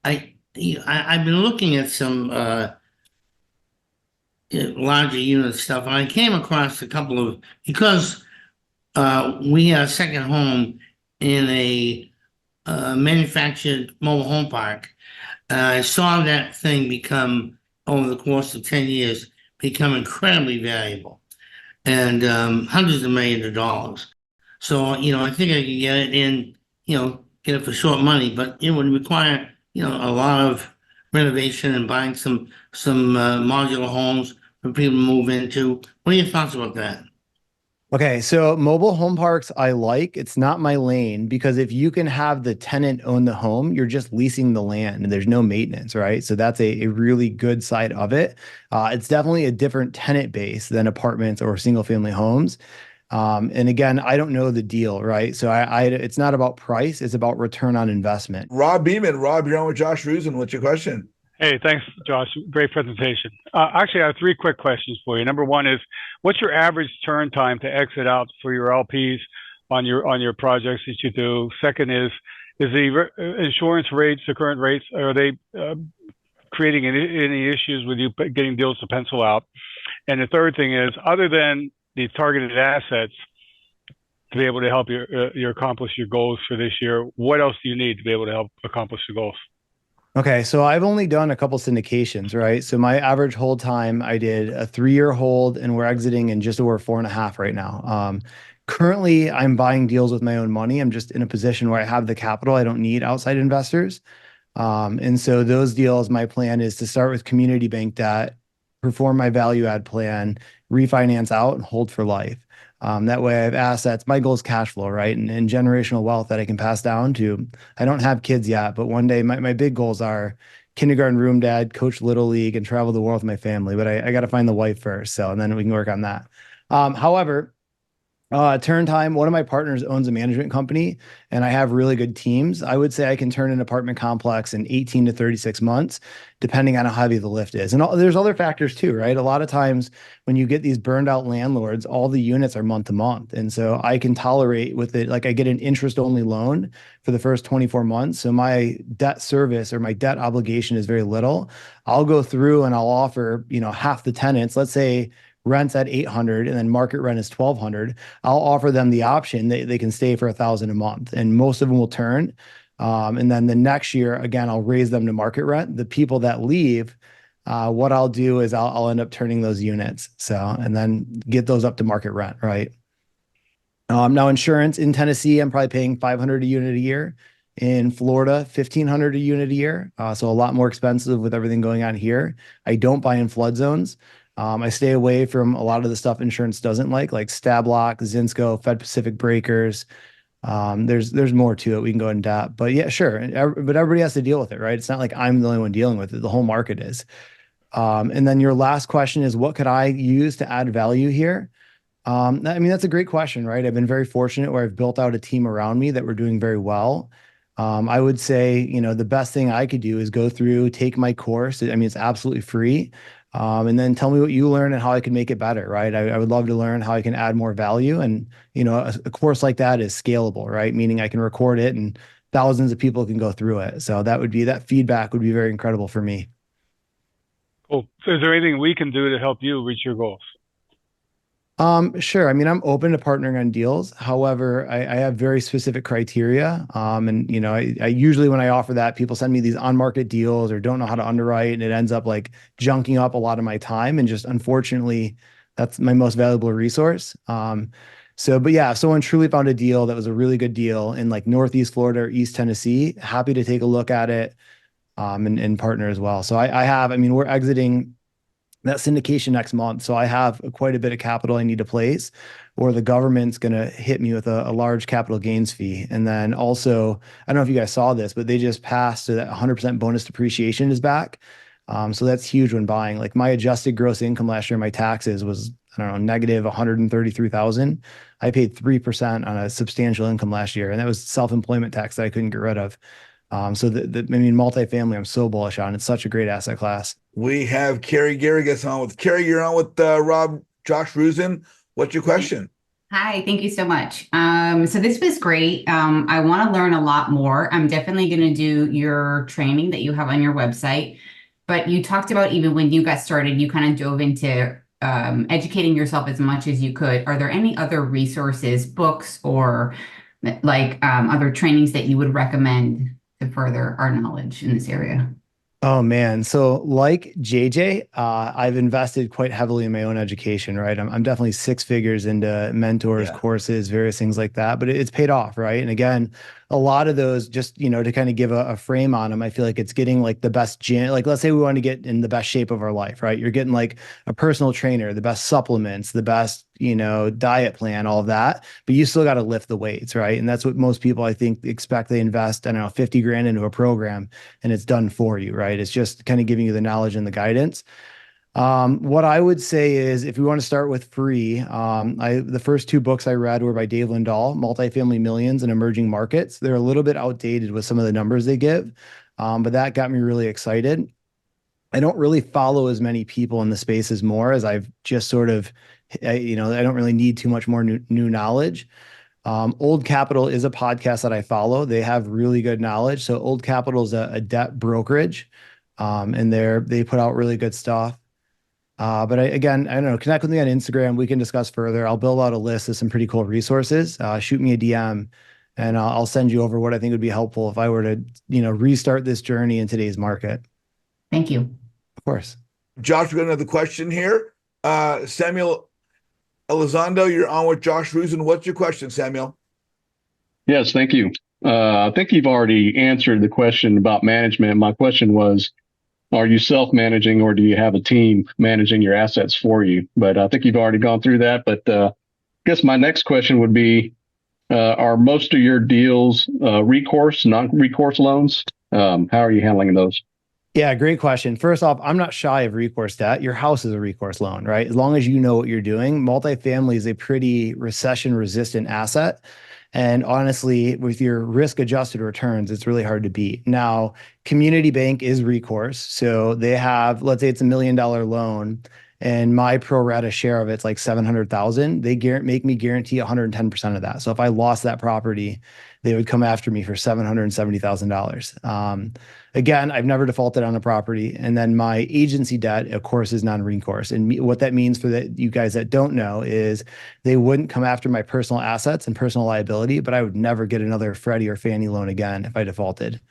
G: I've been looking at some larger unit stuff, and I came across a couple of because we had a second home in a manufactured mobile home park. I saw that thing become, over the course of 10 years, become incredibly valuable and hundreds of millions of dollars. So, I think I could get it in, get it for short money, but it would require, a lot of renovation and buying some modular homes for people to move into. What are your thoughts about that?
B: Okay, so mobile home parks I like. It's not my lane because if you can have the tenant own the home, you're just leasing the land and there's no maintenance, right? So that's a really good side of it. It's definitely a different tenant base than apartments or single family homes. And again, I don't know the deal, right? So it's not about price, it's about return on investment.
A: Rob Beeman. Rob, you're on with Josh Roosen. What's your question?
H: Hey, thanks, Josh. Great presentation. Actually, I have three quick questions for you. Number one is, what's your average turn time to exit out for your LPs on your projects that you do? Second is the insurance rates, the current rates, are they creating any issues with you getting deals to pencil out? And the third thing is, other than the targeted assets to be able to help you accomplish your goals for this year, what else do you need to be able to help accomplish the goals?
B: Okay, so I've only done a couple syndications, right? So my average hold time, I did a 3-year hold, and we're exiting in just over 4.5 right now. Currently, I'm buying deals with my own money. I'm just in a position where I have the capital. I don't need outside investors. And so those deals, my plan is to start with community bank debt, perform my value add plan, refinance out, and hold for life. That way I have assets. My goal is cash flow, right? And generational wealth that I can pass down to. I don't have kids yet, but one day my big goals are kindergarten room dad, coach little league, and travel the world with my family. But I got to find the wife first. So, and then we can work on that. However, turn time, one of my partners owns a management company and I have really good teams. I would say I can turn an apartment complex in 18 to 36 months, depending on how heavy the lift is. And there's other factors too, right? A lot of times when you get these burned out landlords, all the units are month to month. And so I can tolerate with it, like I get an interest only loan for the first 24 months. So my debt service or my debt obligation is very little. I'll go through and I'll offer, half the tenants, let's say rent's at 800 and then market rent is 1200. I'll offer them the option that they can stay for 1,000 a month, and most of them will turn. And then the next year, again, I'll raise them to market rent. The people that leave, what I'll do is I'll end up turning those units. So, and then get those up to market rent, right? Now insurance in Tennessee, I'm probably paying 500 a unit a year. In Florida, 1,500 a unit a year. So a lot more expensive with everything going on here. I don't buy in flood zones. I stay away from a lot of the stuff insurance doesn't like Stab Lock, Zinsco, Fed Pacific breakers. There's more to it. We can go in depth, but yeah, sure. But everybody has to deal with it, right? It's not like I'm the only one dealing with it. The whole market is. And then your last question is, what could I use to add value here? I mean, that's a great question, right? I've been very fortunate where I've built out a team around me that we're doing very well. I would say, the best thing I could do is go through, take my course. I mean, it's absolutely free. And then tell me what you learn and how I can make it better, right? I would love to learn how I can add more value. And, a course like that is scalable, right? Meaning I can record it and thousands of people can go through it. So that feedback would be very incredible for me.
H: Cool. So is there anything we can do to help you reach your goals?
B: Sure. I mean, I'm open to partnering on deals. However, I have very specific criteria. And I usually, when I offer that, people send me these on-market deals or don't know how to underwrite, and it ends up like junking up a lot of my time. And just unfortunately, that's my most valuable resource. But yeah, if someone truly found a deal that was a really good deal in like Northeast Florida or East Tennessee, happy to take a look at it, and partner as well. So I mean, we're exiting that syndication next month. So I have quite a bit of capital I need to place, or the government's going to hit me with a large capital gains fee. And then also, I don't know if you guys saw this, but they just passed so that 100% bonus depreciation is back. So that's huge when buying. Like my adjusted gross income last year, my taxes was, I don't know, negative 133,000. I paid 3% on a substantial income last year. And that was self-employment tax that I couldn't get rid of. So multifamily, I'm so bullish on. It's such a great asset class.
A: We have Carrie Garrigus on with Carrie. You're on with Josh Roosen. What's your question?
I: Hi, thank you so much. So this was great. I want to learn a lot more. I'm definitely going to do your training that you have on your website. But you talked about even when you got started, you kind of dove into educating yourself as much as you could. Are there any other resources, books, or other trainings that you would recommend to further our knowledge in this area?
B: Oh man. So like JJ, I've invested quite heavily in my own education, right? I'm definitely six figures into mentors,
A: Yeah.
B: courses, various things like that, but it's paid off, right? And again, a lot of those just, to kind of give a frame on them, I feel like it's getting like the best gym. Like let's say we want to get in the best shape of our life, right? You're getting like a personal trainer, the best supplements, the best, diet plan, all of that, but you still got to lift the weights, right? And that's what most people I think expect. They invest, I don't know, 50 grand into a program and it's done for you, right? It's just kind of giving you the knowledge and the guidance. What I would say is if we want to start with free, the first two books I read were by Dave Lindahl, Multifamily Millions and Emerging Markets. They're a little bit outdated with some of the numbers they give, but that got me really excited. I don't really follow as many people in the space as more as I've just sort of, I don't really need too much more new knowledge. Old Capital is a podcast that I follow. They have really good knowledge. So Old Capital is a debt brokerage, and they put out really good stuff. But again, I don't know. Connect with me on Instagram. We can discuss further. I'll build out a list of some pretty cool resources. Shoot me a DM, and I'll send you over what I think would be helpful if I were to, restart this journey in today's market.
I: Thank you.
B: Of course.
A: Josh, we got another question here. Samuel Elizondo, you're on with Josh Roosen. What's your question, Samuel?
J: Yes, thank you. I think you've already answered the question about management. My question was, are you self-managing or do you have a team managing your assets for you? But I think you've already gone through that. But I guess my next question would be, are most of your deals recourse, non-recourse loans? How are you handling those?
B: Yeah, great question. First off, I'm not shy of recourse debt. Your house is a recourse loan, right? As long as you know what you're doing. Multifamily is a pretty recession resistant asset. And honestly, with your risk adjusted returns, it's really hard to beat. Now, Community Bank is recourse. So they have, let's say it's $1 million loan and my pro rata share of it's like 700,000. They make me guarantee 110% of that. So if I lost that property, they would come after me for $770,000. Again, I've never defaulted on a property. And then my agency debt, of course, is non-recourse. And what that means for you guys that don't know is they wouldn't come after my personal assets and personal liability, but I would never get another Freddie or Fannie loan again if I defaulted.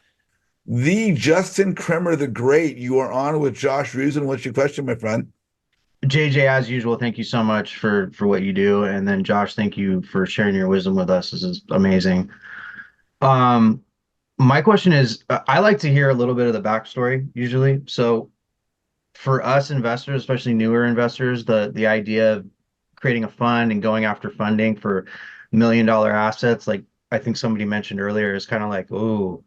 A: The Justin Kremer the Great, you are on with Josh Roosen. What's your question, my friend?
K: JJ, as usual, thank you so much for what you do. And then Josh, thank you for sharing your wisdom with us. This is amazing. My question is, I like to hear a little bit of the backstory usually. So for us investors, especially newer investors, the idea of creating a fund and going after funding for $1 million assets, like I think somebody mentioned earlier, is kind of like, ooh,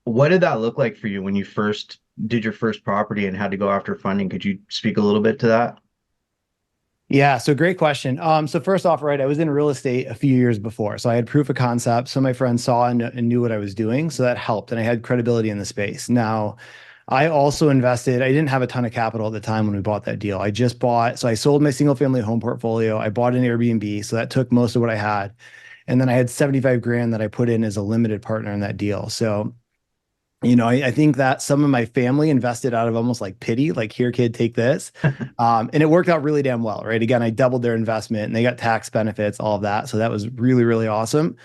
K: what did that look like for you when you first did your first property and had to go after funding? Could you speak a little bit to that?
B: Yeah, so great question. So first off, right, I was in real estate a few years before. So I had proof of concept. So my friends saw and knew what I was doing. So that helped. And I had credibility in the space. Now, I also invested, I didn't have a ton of capital at the time when we bought that deal. So I sold my single family home portfolio. I bought an Airbnb. So that took most of what I had. And then I had 75 grand that I put in as a limited partner in that deal. So I think that some of my family invested out of almost like pity, like here, kid, take this. And it worked out really damn well, right? Again, I doubled their investment and they got tax benefits, all of that. So that was really, really awesome.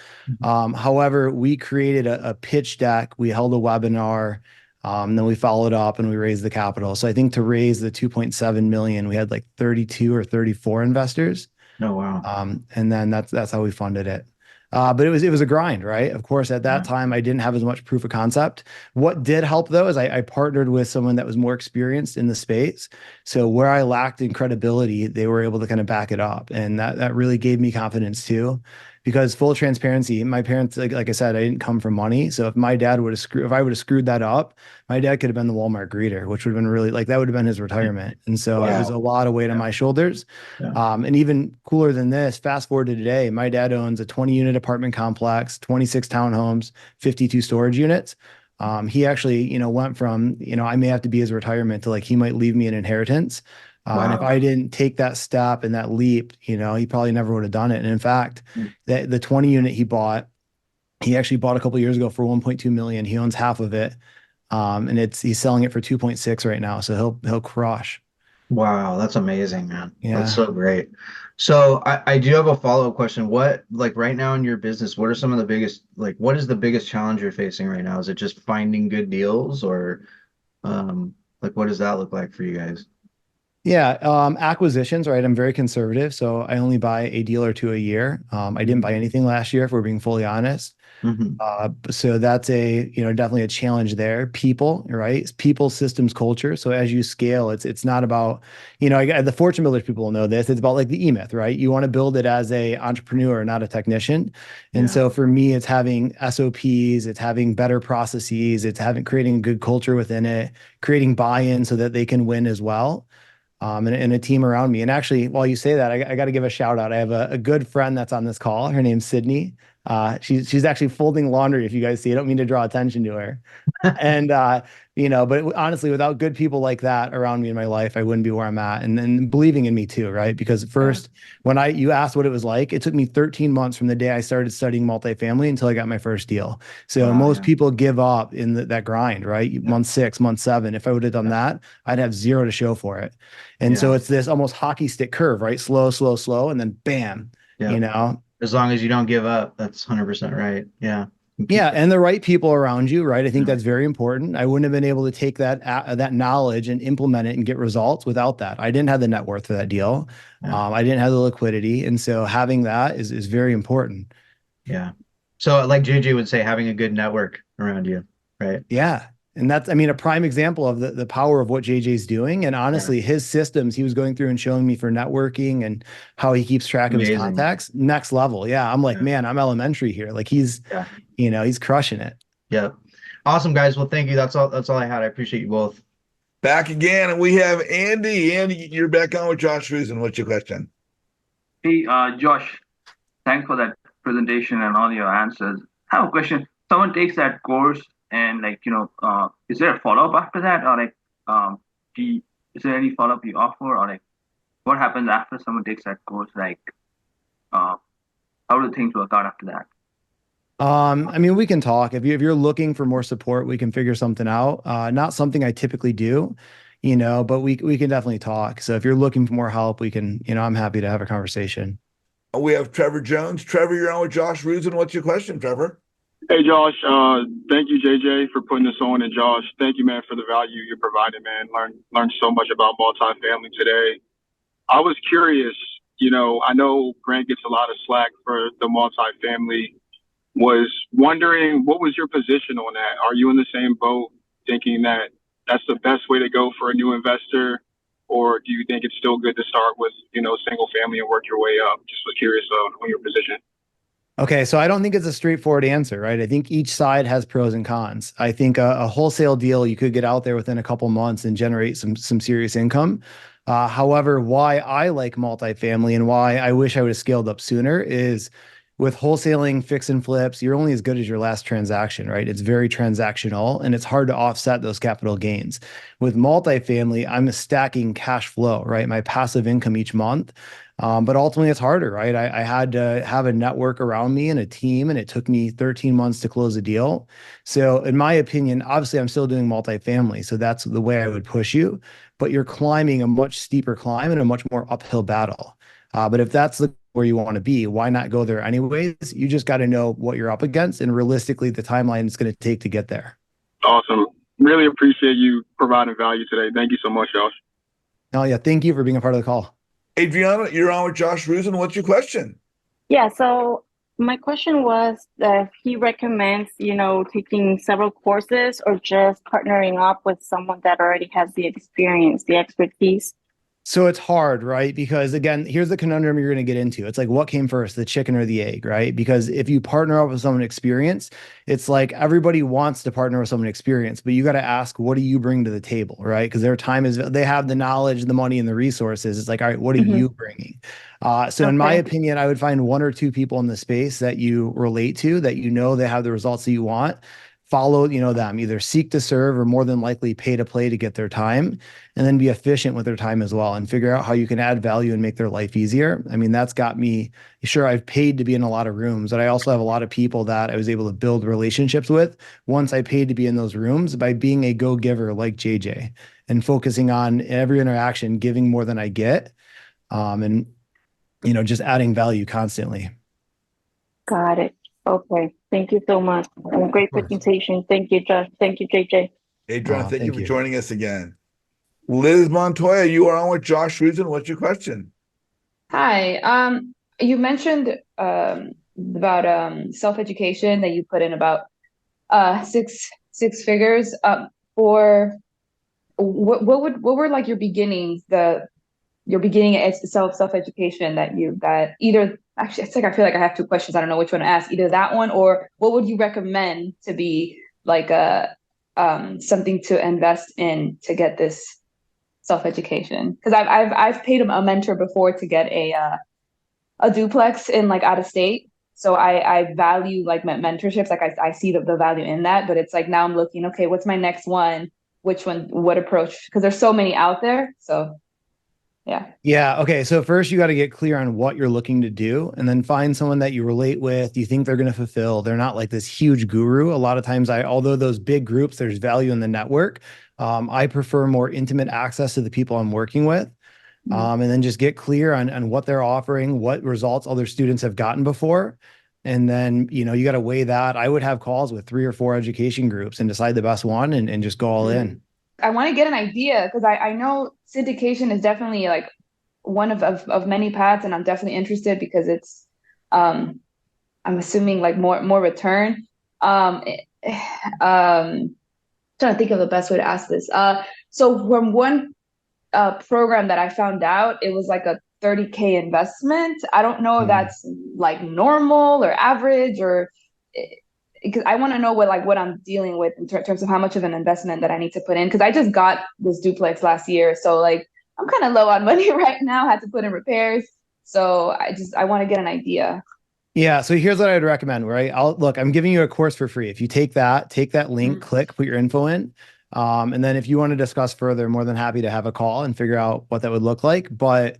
B: However, we created a pitch deck. We held a webinar. Then we followed up and we raised the capital. So I think to raise the 2.7 million, we had like 32 or 34 investors.
K: Oh, wow.
B: And then that's how we funded it. But it was a grind, right? Of course, at that time, I didn't have as much proof of concept. What did help though is I partnered with someone that was more experienced in the space. So where I lacked in credibility, they were able to kind of back it up, and that really gave me confidence too. Because full transparency, my parents, like I said, I didn't come from money. So if I would have screwed that up, my dad could have been the Walmart greeter, which would have been really that would have been his retirement. And so it was a lot of weight on my shoulders.
K: Yeah.
B: And even cooler than this, fast forward to today, my dad owns a 20-unit apartment complex, 26 townhomes, 52 storage units. He actually, went from, I may have to be his retirement to he might leave me an inheritance. And if I didn't take that step and that leap, he probably never would have done it. And in fact, the 20 unit he bought, he actually bought a couple of years ago for 1.2 million. He owns half of it. And he's selling it for 2.6 right now. So he'll crush.
K: Wow, that's amazing, man. That's
B: Yeah.
K: so great. So I do have a follow-up question. What, like right now in your business, what are some of the biggest, like what is the biggest challenge you're facing right now? Is it just finding good deals or like what does that look like for you guys?
B: Yeah, acquisitions, right? I'm very conservative, so I only buy a deal or two a year. I didn't buy anything last year, if we're being fully honest.
K: Mm-hmm.
B: So that's definitely a challenge there. People, right? People, systems, culture. So as you scale, it's not about, the fortune builders people will know this. It's about like the E-Myth, right? You want to build it as a entrepreneur, not a technician. And
K: Yeah.
B: so for me, it's having SOPs, it's having better processes, it's having creating a good culture within it, creating buy-in so that they can win as well. And a team around me. And actually, while you say that, I got to give a shout out. I have a good friend that's on this call. Her name's Sydney. She's actually folding laundry. If you guys see, I don't mean to draw attention to her. And but honestly, without good people like that around me in my life, I wouldn't be where I'm at. And then believing in me too, right? Because first, when you asked what it was like, it took me 13 months from the day I started studying multifamily until I got my first deal. So
K: Wow,
B: most
K: yeah.
B: people give up in that grind, right?
K: Yeah.
B: Month 6, month 7. If I would have done
K: Yeah.
B: that, I'd have zero to show for it. And so
K: Yeah.
B: it's this almost hockey stick curve, right? Slow, slow, slow, and then bam,
K: Yeah.
B: you know.
K: As long as you don't give up, that's 100% right. Yeah. You keep
B: Yeah,
K: going.
B: and the right people around you, right? I think
K: Yeah.
B: that's very important. I wouldn't have been able to take that knowledge and implement it and get results without that. I didn't have the net worth for that deal.
K: Yeah.
B: I didn't have the liquidity, and so having that is very important.
K: Yeah. So like JJ would say, having a good network around you, right?
B: Yeah. And that's, I mean, a prime example of the power of what JJ's doing. And
K: Yeah.
B: honestly, his systems he was going through and showing me for networking and how he keeps track of his
K: Amazing.
B: contacts, next level. Yeah. I'm like,
K: Yeah.
B: man, I'm elementary here. Like
K: Yeah.
B: he's crushing it.
K: Yeah. Awesome, guys. Well, thank you. That's all I had. I appreciate you both.
A: Back again, and we have Andy. Andy, you're back on with Josh Roosen. What's your question?
F: Hey, Josh, thanks for that presentation and all your answers. I have a question. Someone takes that course and is there a follow-up after that, or do you, is there any follow-up you offer, or what happens after someone takes that course? How do things work out after that?
B: I mean, we can talk. If you're looking for more support, we can figure something out. Not something I typically do, but we can definitely talk. So if you're looking for more help, we can, I'm happy to have a conversation.
A: We have Trevor Jones. Trevor, you're on with Josh Roosen. What's your question, Trevor?
L: Hey, Josh. Thank you, JJ, for putting this on. And Josh, thank you, man, for the value you're providing, man. Learned so much about multifamily today. I was curious, I know Grant gets a lot of slack for the multifamily. Was wondering, what was your position on that? Are you in the same boat, thinking that that's the best way to go for a new investor? Or do you think it's still good to start with, single family and work your way up? Just was curious on your position.
B: Okay, so I don't think it's a straightforward answer, right? I think each side has pros and cons. I think a wholesale deal you could get out there within a couple months and generate some serious income. However, why I like multifamily and why I wish I would have scaled up sooner is with wholesaling, fix and flips, you're only as good as your last transaction, right? It's very transactional and it's hard to offset those capital gains. With multifamily, I'm stacking cash flow, right? My passive income each month. But ultimately, it's harder, right? I had to have a network around me and a team, and it took me 13 months to close a deal. So, in my opinion, obviously, I'm still doing multifamily. So, that's the way I would push you. But you're climbing a much steeper climb and a much more uphill battle. But if that's where you want to be, why not go there anyways? You just got to know what you're up against and realistically the timeline it's going to take to get there.
L: Awesome. Really appreciate you providing value today. Thank you so much, Josh.
B: Oh, yeah. Thank you for being a part of the call.
A: Adriana, you're on with Josh Roosen. What's your question?
M: Yeah, so my question was if he recommends, taking several courses or just partnering up with someone that already has the experience, the expertise.
B: So it's hard, right? Because again, here's the conundrum you're going to get into. It's like, what came first, the chicken or the egg, right? Because if you partner up with someone experienced, it's like everybody wants to partner with someone experienced, but you got to ask, what do you bring to the table, right? Because their time they have the knowledge, the money, and the resources. It's like, all right, what are you bringing? So in my opinion, I would find one or two people in the space that you relate to, that they have the results that you want. follow, them, either seek to serve or more than likely pay to play to get their time, and then be efficient with their time as well and figure out how you can add value and make their life easier. I mean, that's got me, sure, I've paid to be in a lot of rooms, but I also have a lot of people that I was able to build relationships with once I paid to be in those rooms by being a go-giver like JJ and focusing on every interaction, giving more than I get. And just adding value constantly.
M: Got it. Okay. Thank you so much. Great presentation. Thank you, Josh. Thank you, JJ.
A: Adrian, thank you for joining us again. Liz Montoya, you are on with Josh Roosen. What's your question?
N: Hi. You mentioned about self-education that you put in about six figures. For what were like your beginnings, your beginning at self-education that either, actually, it's like I feel like I have two questions. I don't know which one to ask, either that one or what would you recommend to be like something to invest in to get this self-education? Because I've paid a mentor before to get a duplex in like out of state. So I value like mentorships. Like I see the value in that, but it's like now I'm looking, okay, what's my next one? Which one, what approach? Because there's so many out there. So yeah.
B: Yeah. Okay. So first you got to get clear on what you're looking to do and then find someone that you relate with, you think they're going to fulfill. They're not like this huge guru. A lot of times although those big groups, there's value in the network. I prefer more intimate access to the people I'm working with. And then just get clear on what they're offering, what results other students have gotten before. And then, you got to weigh that. I would have calls with 3 or 4 education groups and decide the best one and just go all in.
N: I want to get an idea because I know syndication is definitely like one of many paths, and I'm definitely interested because it's I'm assuming like more return. Trying to think of the best way to ask this. So from one program that I found out, it was like a 30K investment. I don't know if that's like normal or average or because I want to know what I'm dealing with in terms of how much of an investment that I need to put in. Because I just got this duplex last year, so like I'm kind of low on money right now. Had to put in repairs, so I want to get an idea.
B: Yeah. So here's what I'd recommend, right? I'm giving you a course for free. If you take that link, click, put your info in. And then if you want to discuss further, more than happy to have a call and figure out what that would look like. But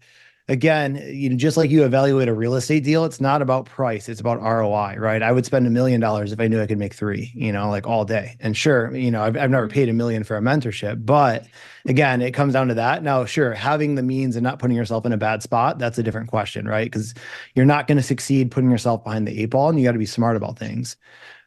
B: again, just like you evaluate a real estate deal, it's not about price, it's about ROI, right? I would spend $1 million if I knew I could make 3, like all day. And sure, I've never paid $1 million for a mentorship, but again, it comes down to that. Now, sure, having the means and not putting yourself in a bad spot, that's a different question, right? Because you're not going to succeed putting yourself behind the 8 ball, and you got to be smart about things.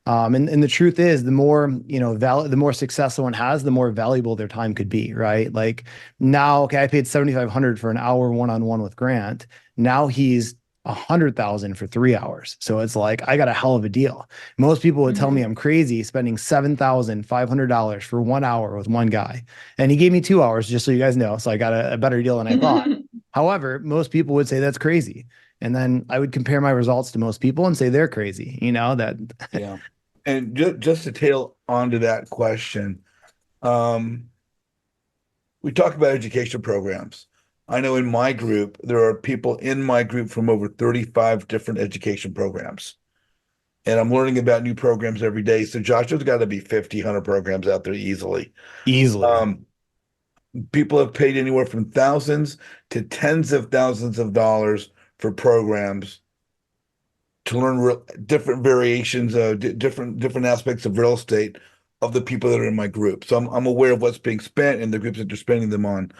B: And the truth is, the more, the more success someone has, the more valuable their time could be, right? Like now, okay, I paid $7,500 for an hour one-on-one with Grant. Now he's $100,000 for 3 hours. So it's like, I got a hell of a deal. Most people would tell me I'm crazy spending $7,500 for 1 hour with one guy. And he gave me 2 hours, just so you guys know. So I got a better deal than I thought. However, most people would say that's crazy. And then I would compare my results to most people and say they're crazy,
A: Yeah. And just to tail onto that question, we talk about education programs. I know in my group, there are people in my group from over 35 different education programs. And I'm learning about new programs every day. So Josh, there's got to be 50, 100 programs out there easily. People have paid anywhere from thousands to tens of thousands of dollars for programs to learn different variations of different aspects of real estate of the people that are in my group. So I'm aware of what's being spent and the groups that they're spending them on.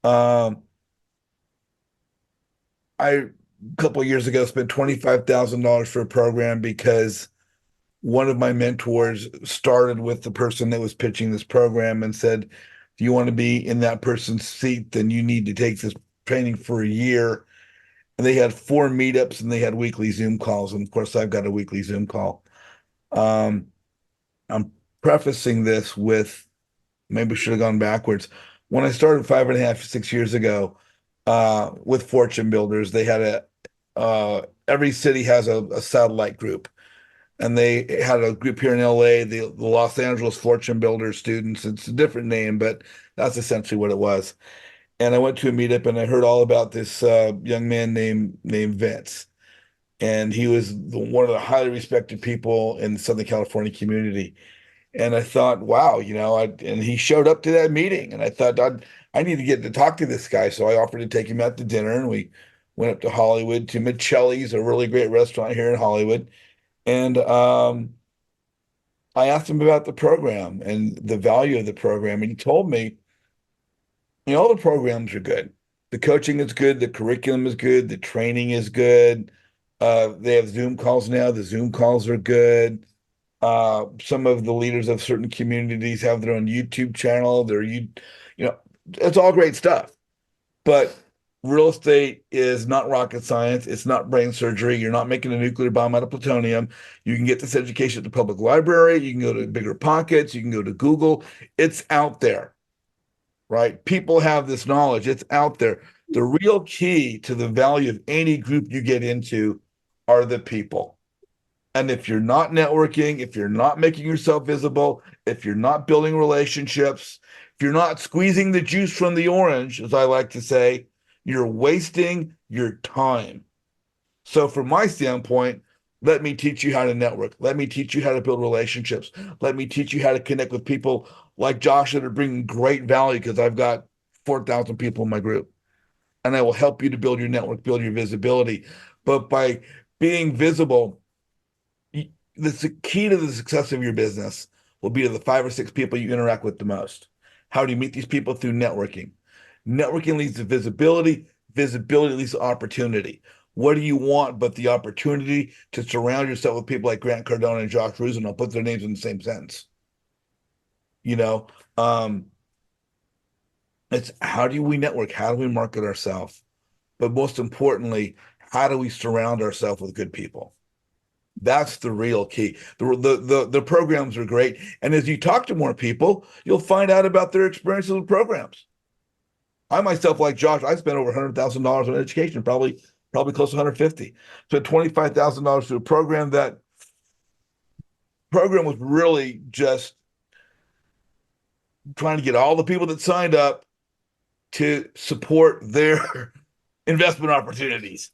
A: A couple of years ago spent $25,000 for a program because one of my mentors started with the person that was pitching this program and said, if you want to be in that person's seat, then you need to take this training for a year. And they had 4 meetups and they had weekly Zoom calls. And of course, I've got a weekly Zoom call. I'm prefacing this with, maybe we should have gone backwards. When I started 5.5, 6 years ago with Fortune Builders, they had every city has a satellite group. And they had a group here in LA, the Los Angeles Fortune Builders students. It's a different name, but that's essentially what it was. And I went to a meetup and I heard all about this young man named Vince. And he was one of the highly respected people in the Southern California community. And I thought, wow, and he showed up to that meeting, and I thought, I need to get to talk to this guy. So I offered to take him out to dinner, and we went up to Hollywood to Michelli's, a really great restaurant here in Hollywood. And I asked him about the program and the value of the program, and he told me, all the programs are good. The coaching is good, the curriculum is good, the training is good. They have Zoom calls now. The Zoom calls are good. Some of the leaders of certain communities have their own YouTube channel. It's all great stuff. But real estate is not rocket science. It's not brain surgery. You're not making a nuclear bomb out of plutonium. You can get this education at the public library. You can go to Bigger Pockets. You can go to Google. It's out there, right? People have this knowledge. It's out there. The real key to the value of any group you get into are the people. And if you're not networking, if you're not making yourself visible, if you're not building relationships, if you're not squeezing the juice from the orange, as I like to say, you're wasting your time. So from my standpoint, let me teach you how to network. Let me teach you how to build relationships. Let me teach you how to connect with people like Josh that are bringing great value, because I've got 4,000 people in my group. And I will help you to build your network, build your visibility. But by being visible, the key to the success of your business will be to the 5 or 6 people you interact with the most. How do you meet these people? Through networking. Networking leads to visibility. Visibility leads to opportunity. What do you want but the opportunity to surround yourself with people like Grant Cardone and Josh Roosen? I'll put their names in the same sentence. It's how do we network? How do we market ourselves? But most importantly, how do we surround ourselves with good people? That's the real key. The programs are great. And as you talk to more people, you'll find out about their experiences with programs. I myself, like Josh, I spent over $100,000 on education, probably close to 150. Spent $25,000 to a program was really just trying to get all the people that signed up to support their investment opportunities.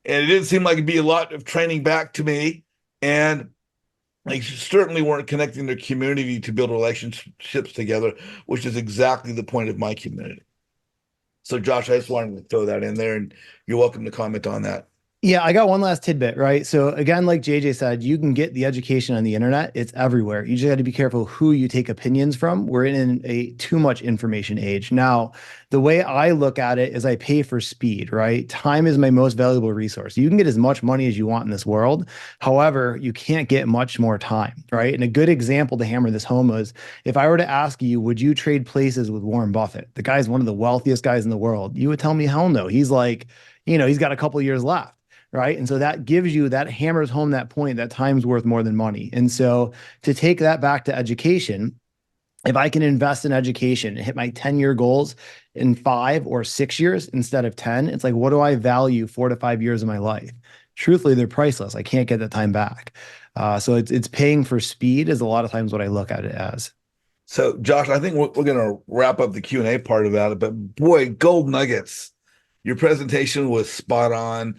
A: And it didn't seem like it'd be a lot of training back to me. And they certainly weren't connecting their community to build relationships together, which is exactly the point of my community. So, Josh, I just wanted to throw that in there, and you're welcome to comment on that.
B: Yeah, I got one last tidbit, right? So again, like JJ said, you can get the education on the internet. It's everywhere. You just got to be careful who you take opinions from. We're in a too much information age. Now, the way I look at it is I pay for speed, right? Time is my most valuable resource. You can get as much money as you want in this world. However, you can't get much more time, right? And a good example to hammer this home is if I were to ask you, would you trade places with Warren Buffett? The guy's one of the wealthiest guys in the world. You would tell me, hell no. He's like, he's got a couple years left. Right. And so that hammers home that point that time's worth more than money. And so to take that back to education, if I can invest in education and hit my 10-year goals in 5 or 6 years instead of 10, it's like, what do I value 4 to 5 years of my life? Truthfully, they're priceless. I can't get that time back. So it's paying for speed is a lot of times what I look at it as.
A: So, Josh, I think we're going to wrap up the Q&A part about it, but boy, gold nuggets. Your presentation was spot on.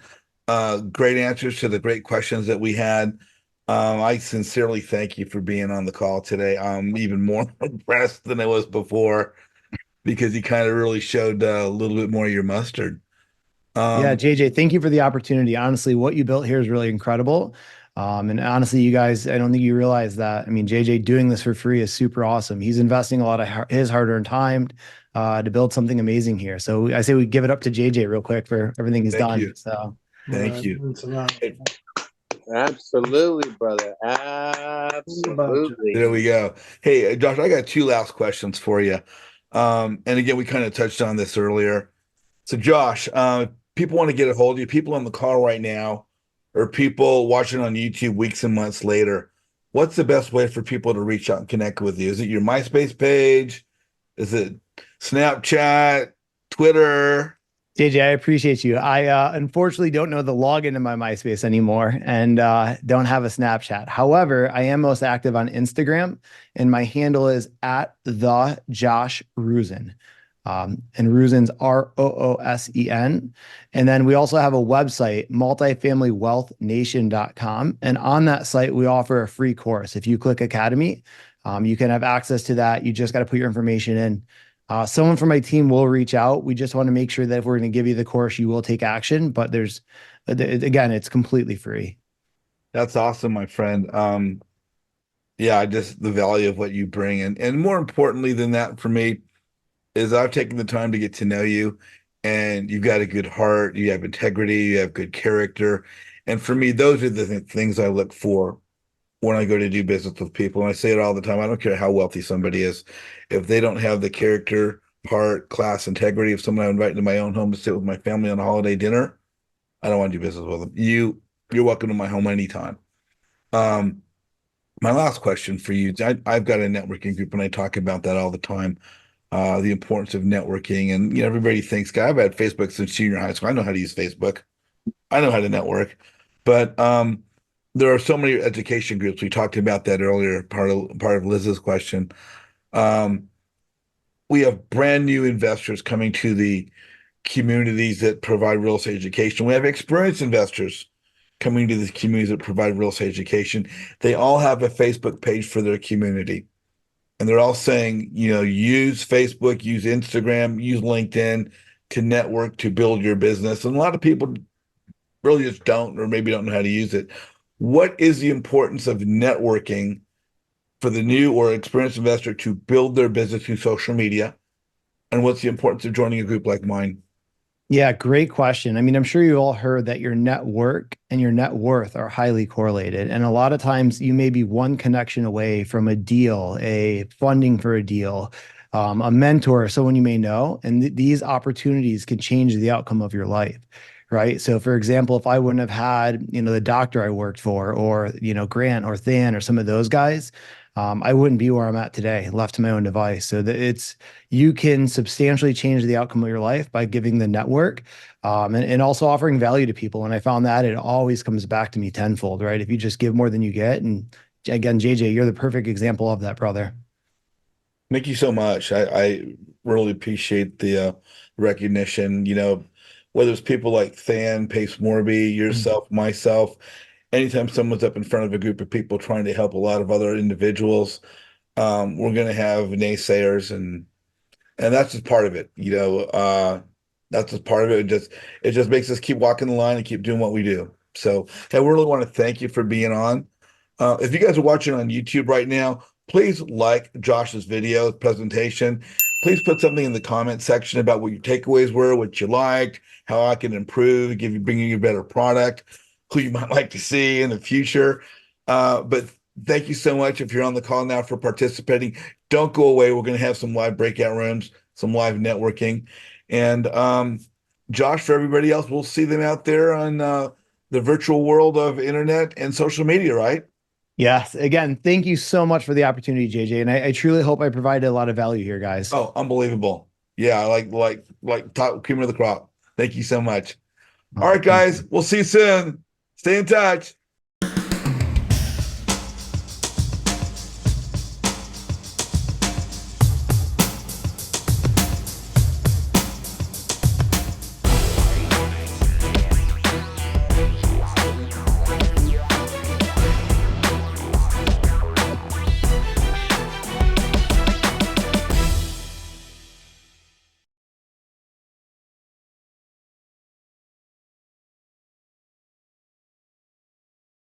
A: Great answers to the great questions that we had. I sincerely thank you for being on the call today. I'm even more impressed than I was before because you kind of really showed a little bit more of your mustard.
B: Yeah, JJ, thank you for the opportunity. Honestly, what you built here is really incredible. And honestly, you guys, I don't think you realize that. I mean, JJ doing this for free is super awesome. He's investing a lot of his hard-earned time to build something amazing here. So I say we give it up to JJ real quick for everything he's done.
A: You.
B: So
A: thank you.
O: Absolutely, brother. Absolutely.
A: There we go. Hey, Josh, I got 2 last questions for you. And again, we kind of touched on this earlier. So, Josh, people want to get a hold of you. People on the call right now, or people watching on YouTube weeks and months later. What's the best way for people to reach out and connect with you? Is it your MySpace page? Is it Snapchat, Twitter?
B: JJ, I appreciate you. I unfortunately don't know the login to my MySpace anymore and don't have a Snapchat. However, I am most active on Instagram, and my handle is @the Josh Roosen. And Roosen's Roosen. And then we also have a website, multifamilywealthnation.com. And on that site, we offer a free course. If you click Academy, you can have access to that. You just got to put your information in. Someone from my team will reach out. We just want to make sure that if we're going to give you the course, you will take action. But again, it's completely free.
A: That's awesome, my friend. Yeah, just the value of what you bring. And more importantly than that for me is I've taken the time to get to know you, and you've got a good heart, you have integrity, you have good character. And for me, those are the things I look for when I go to do business with people. And I say it all the time. I don't care how wealthy somebody is. If they don't have the character, heart, class, integrity of someone I invite into my own home to sit with my family on a holiday dinner, I don't want to do business with them. You're welcome to my home anytime. My last question for you, I've got a networking group and I talk about that all the time. The importance of networking. And everybody thinks, God, I've had Facebook since junior high school. I know how to use Facebook. I know how to network. But there are so many education groups. We talked about that earlier, part of Liz's question. We have brand new investors coming to the communities that provide real estate education. We have experienced investors coming to the communities that provide real estate education. They all have a Facebook page for their community. And they're all saying, use Facebook, use Instagram, use LinkedIn to network, to build your business. And a lot of people really just don't, or maybe don't know how to use it. What is the importance of networking for the new or experienced investor to build their business through social media? And what's the importance of joining a group like mine?
B: Yeah, great question. I mean, I'm sure you all heard that your network and your net worth are highly correlated. And a lot of times you may be one connection away from a deal, a funding for a deal, a mentor, someone you may know. And these opportunities can change the outcome of your life. Right. So for example, if I wouldn't have had, the doctor I worked for, or, Grant or Than or some of those guys, I wouldn't be where I'm at today, left to my own device. So that you can substantially change the outcome of your life by giving the network, and also offering value to people. And I found that it always comes back to me tenfold, right? If you just give more than you get. And again, JJ, you're the perfect example of that, brother.
A: Thank you so much. I really appreciate the recognition, whether it's people like Than, Pace Morby, yourself, myself. Anytime someone's up in front of a group of people trying to help a lot of other individuals, we're going to have naysayers, and that's just part of it. That's just part of it. It just makes us keep walking the line and keep doing what we do. So, hey, we really want to thank you for being on. If you guys are watching on YouTube right now, please like Josh's video presentation. Please put something in the comment section about what your takeaways were, what you liked, how I can improve, bring you a better product, who you might like to see in the future. But thank you so much if you're on the call now for participating. Don't go away. We're going to have some live breakout rooms, some live networking. And Josh, for everybody else, we'll see them out there on the virtual world of internet and social media, right?
B: Yes. Again, thank you so much for the opportunity, JJ. And I truly hope I provided a lot of value here, guys.
A: Oh, unbelievable. Yeah, like top cream of the crop. Thank you so much. All right, guys, we'll see you soon. Stay in touch.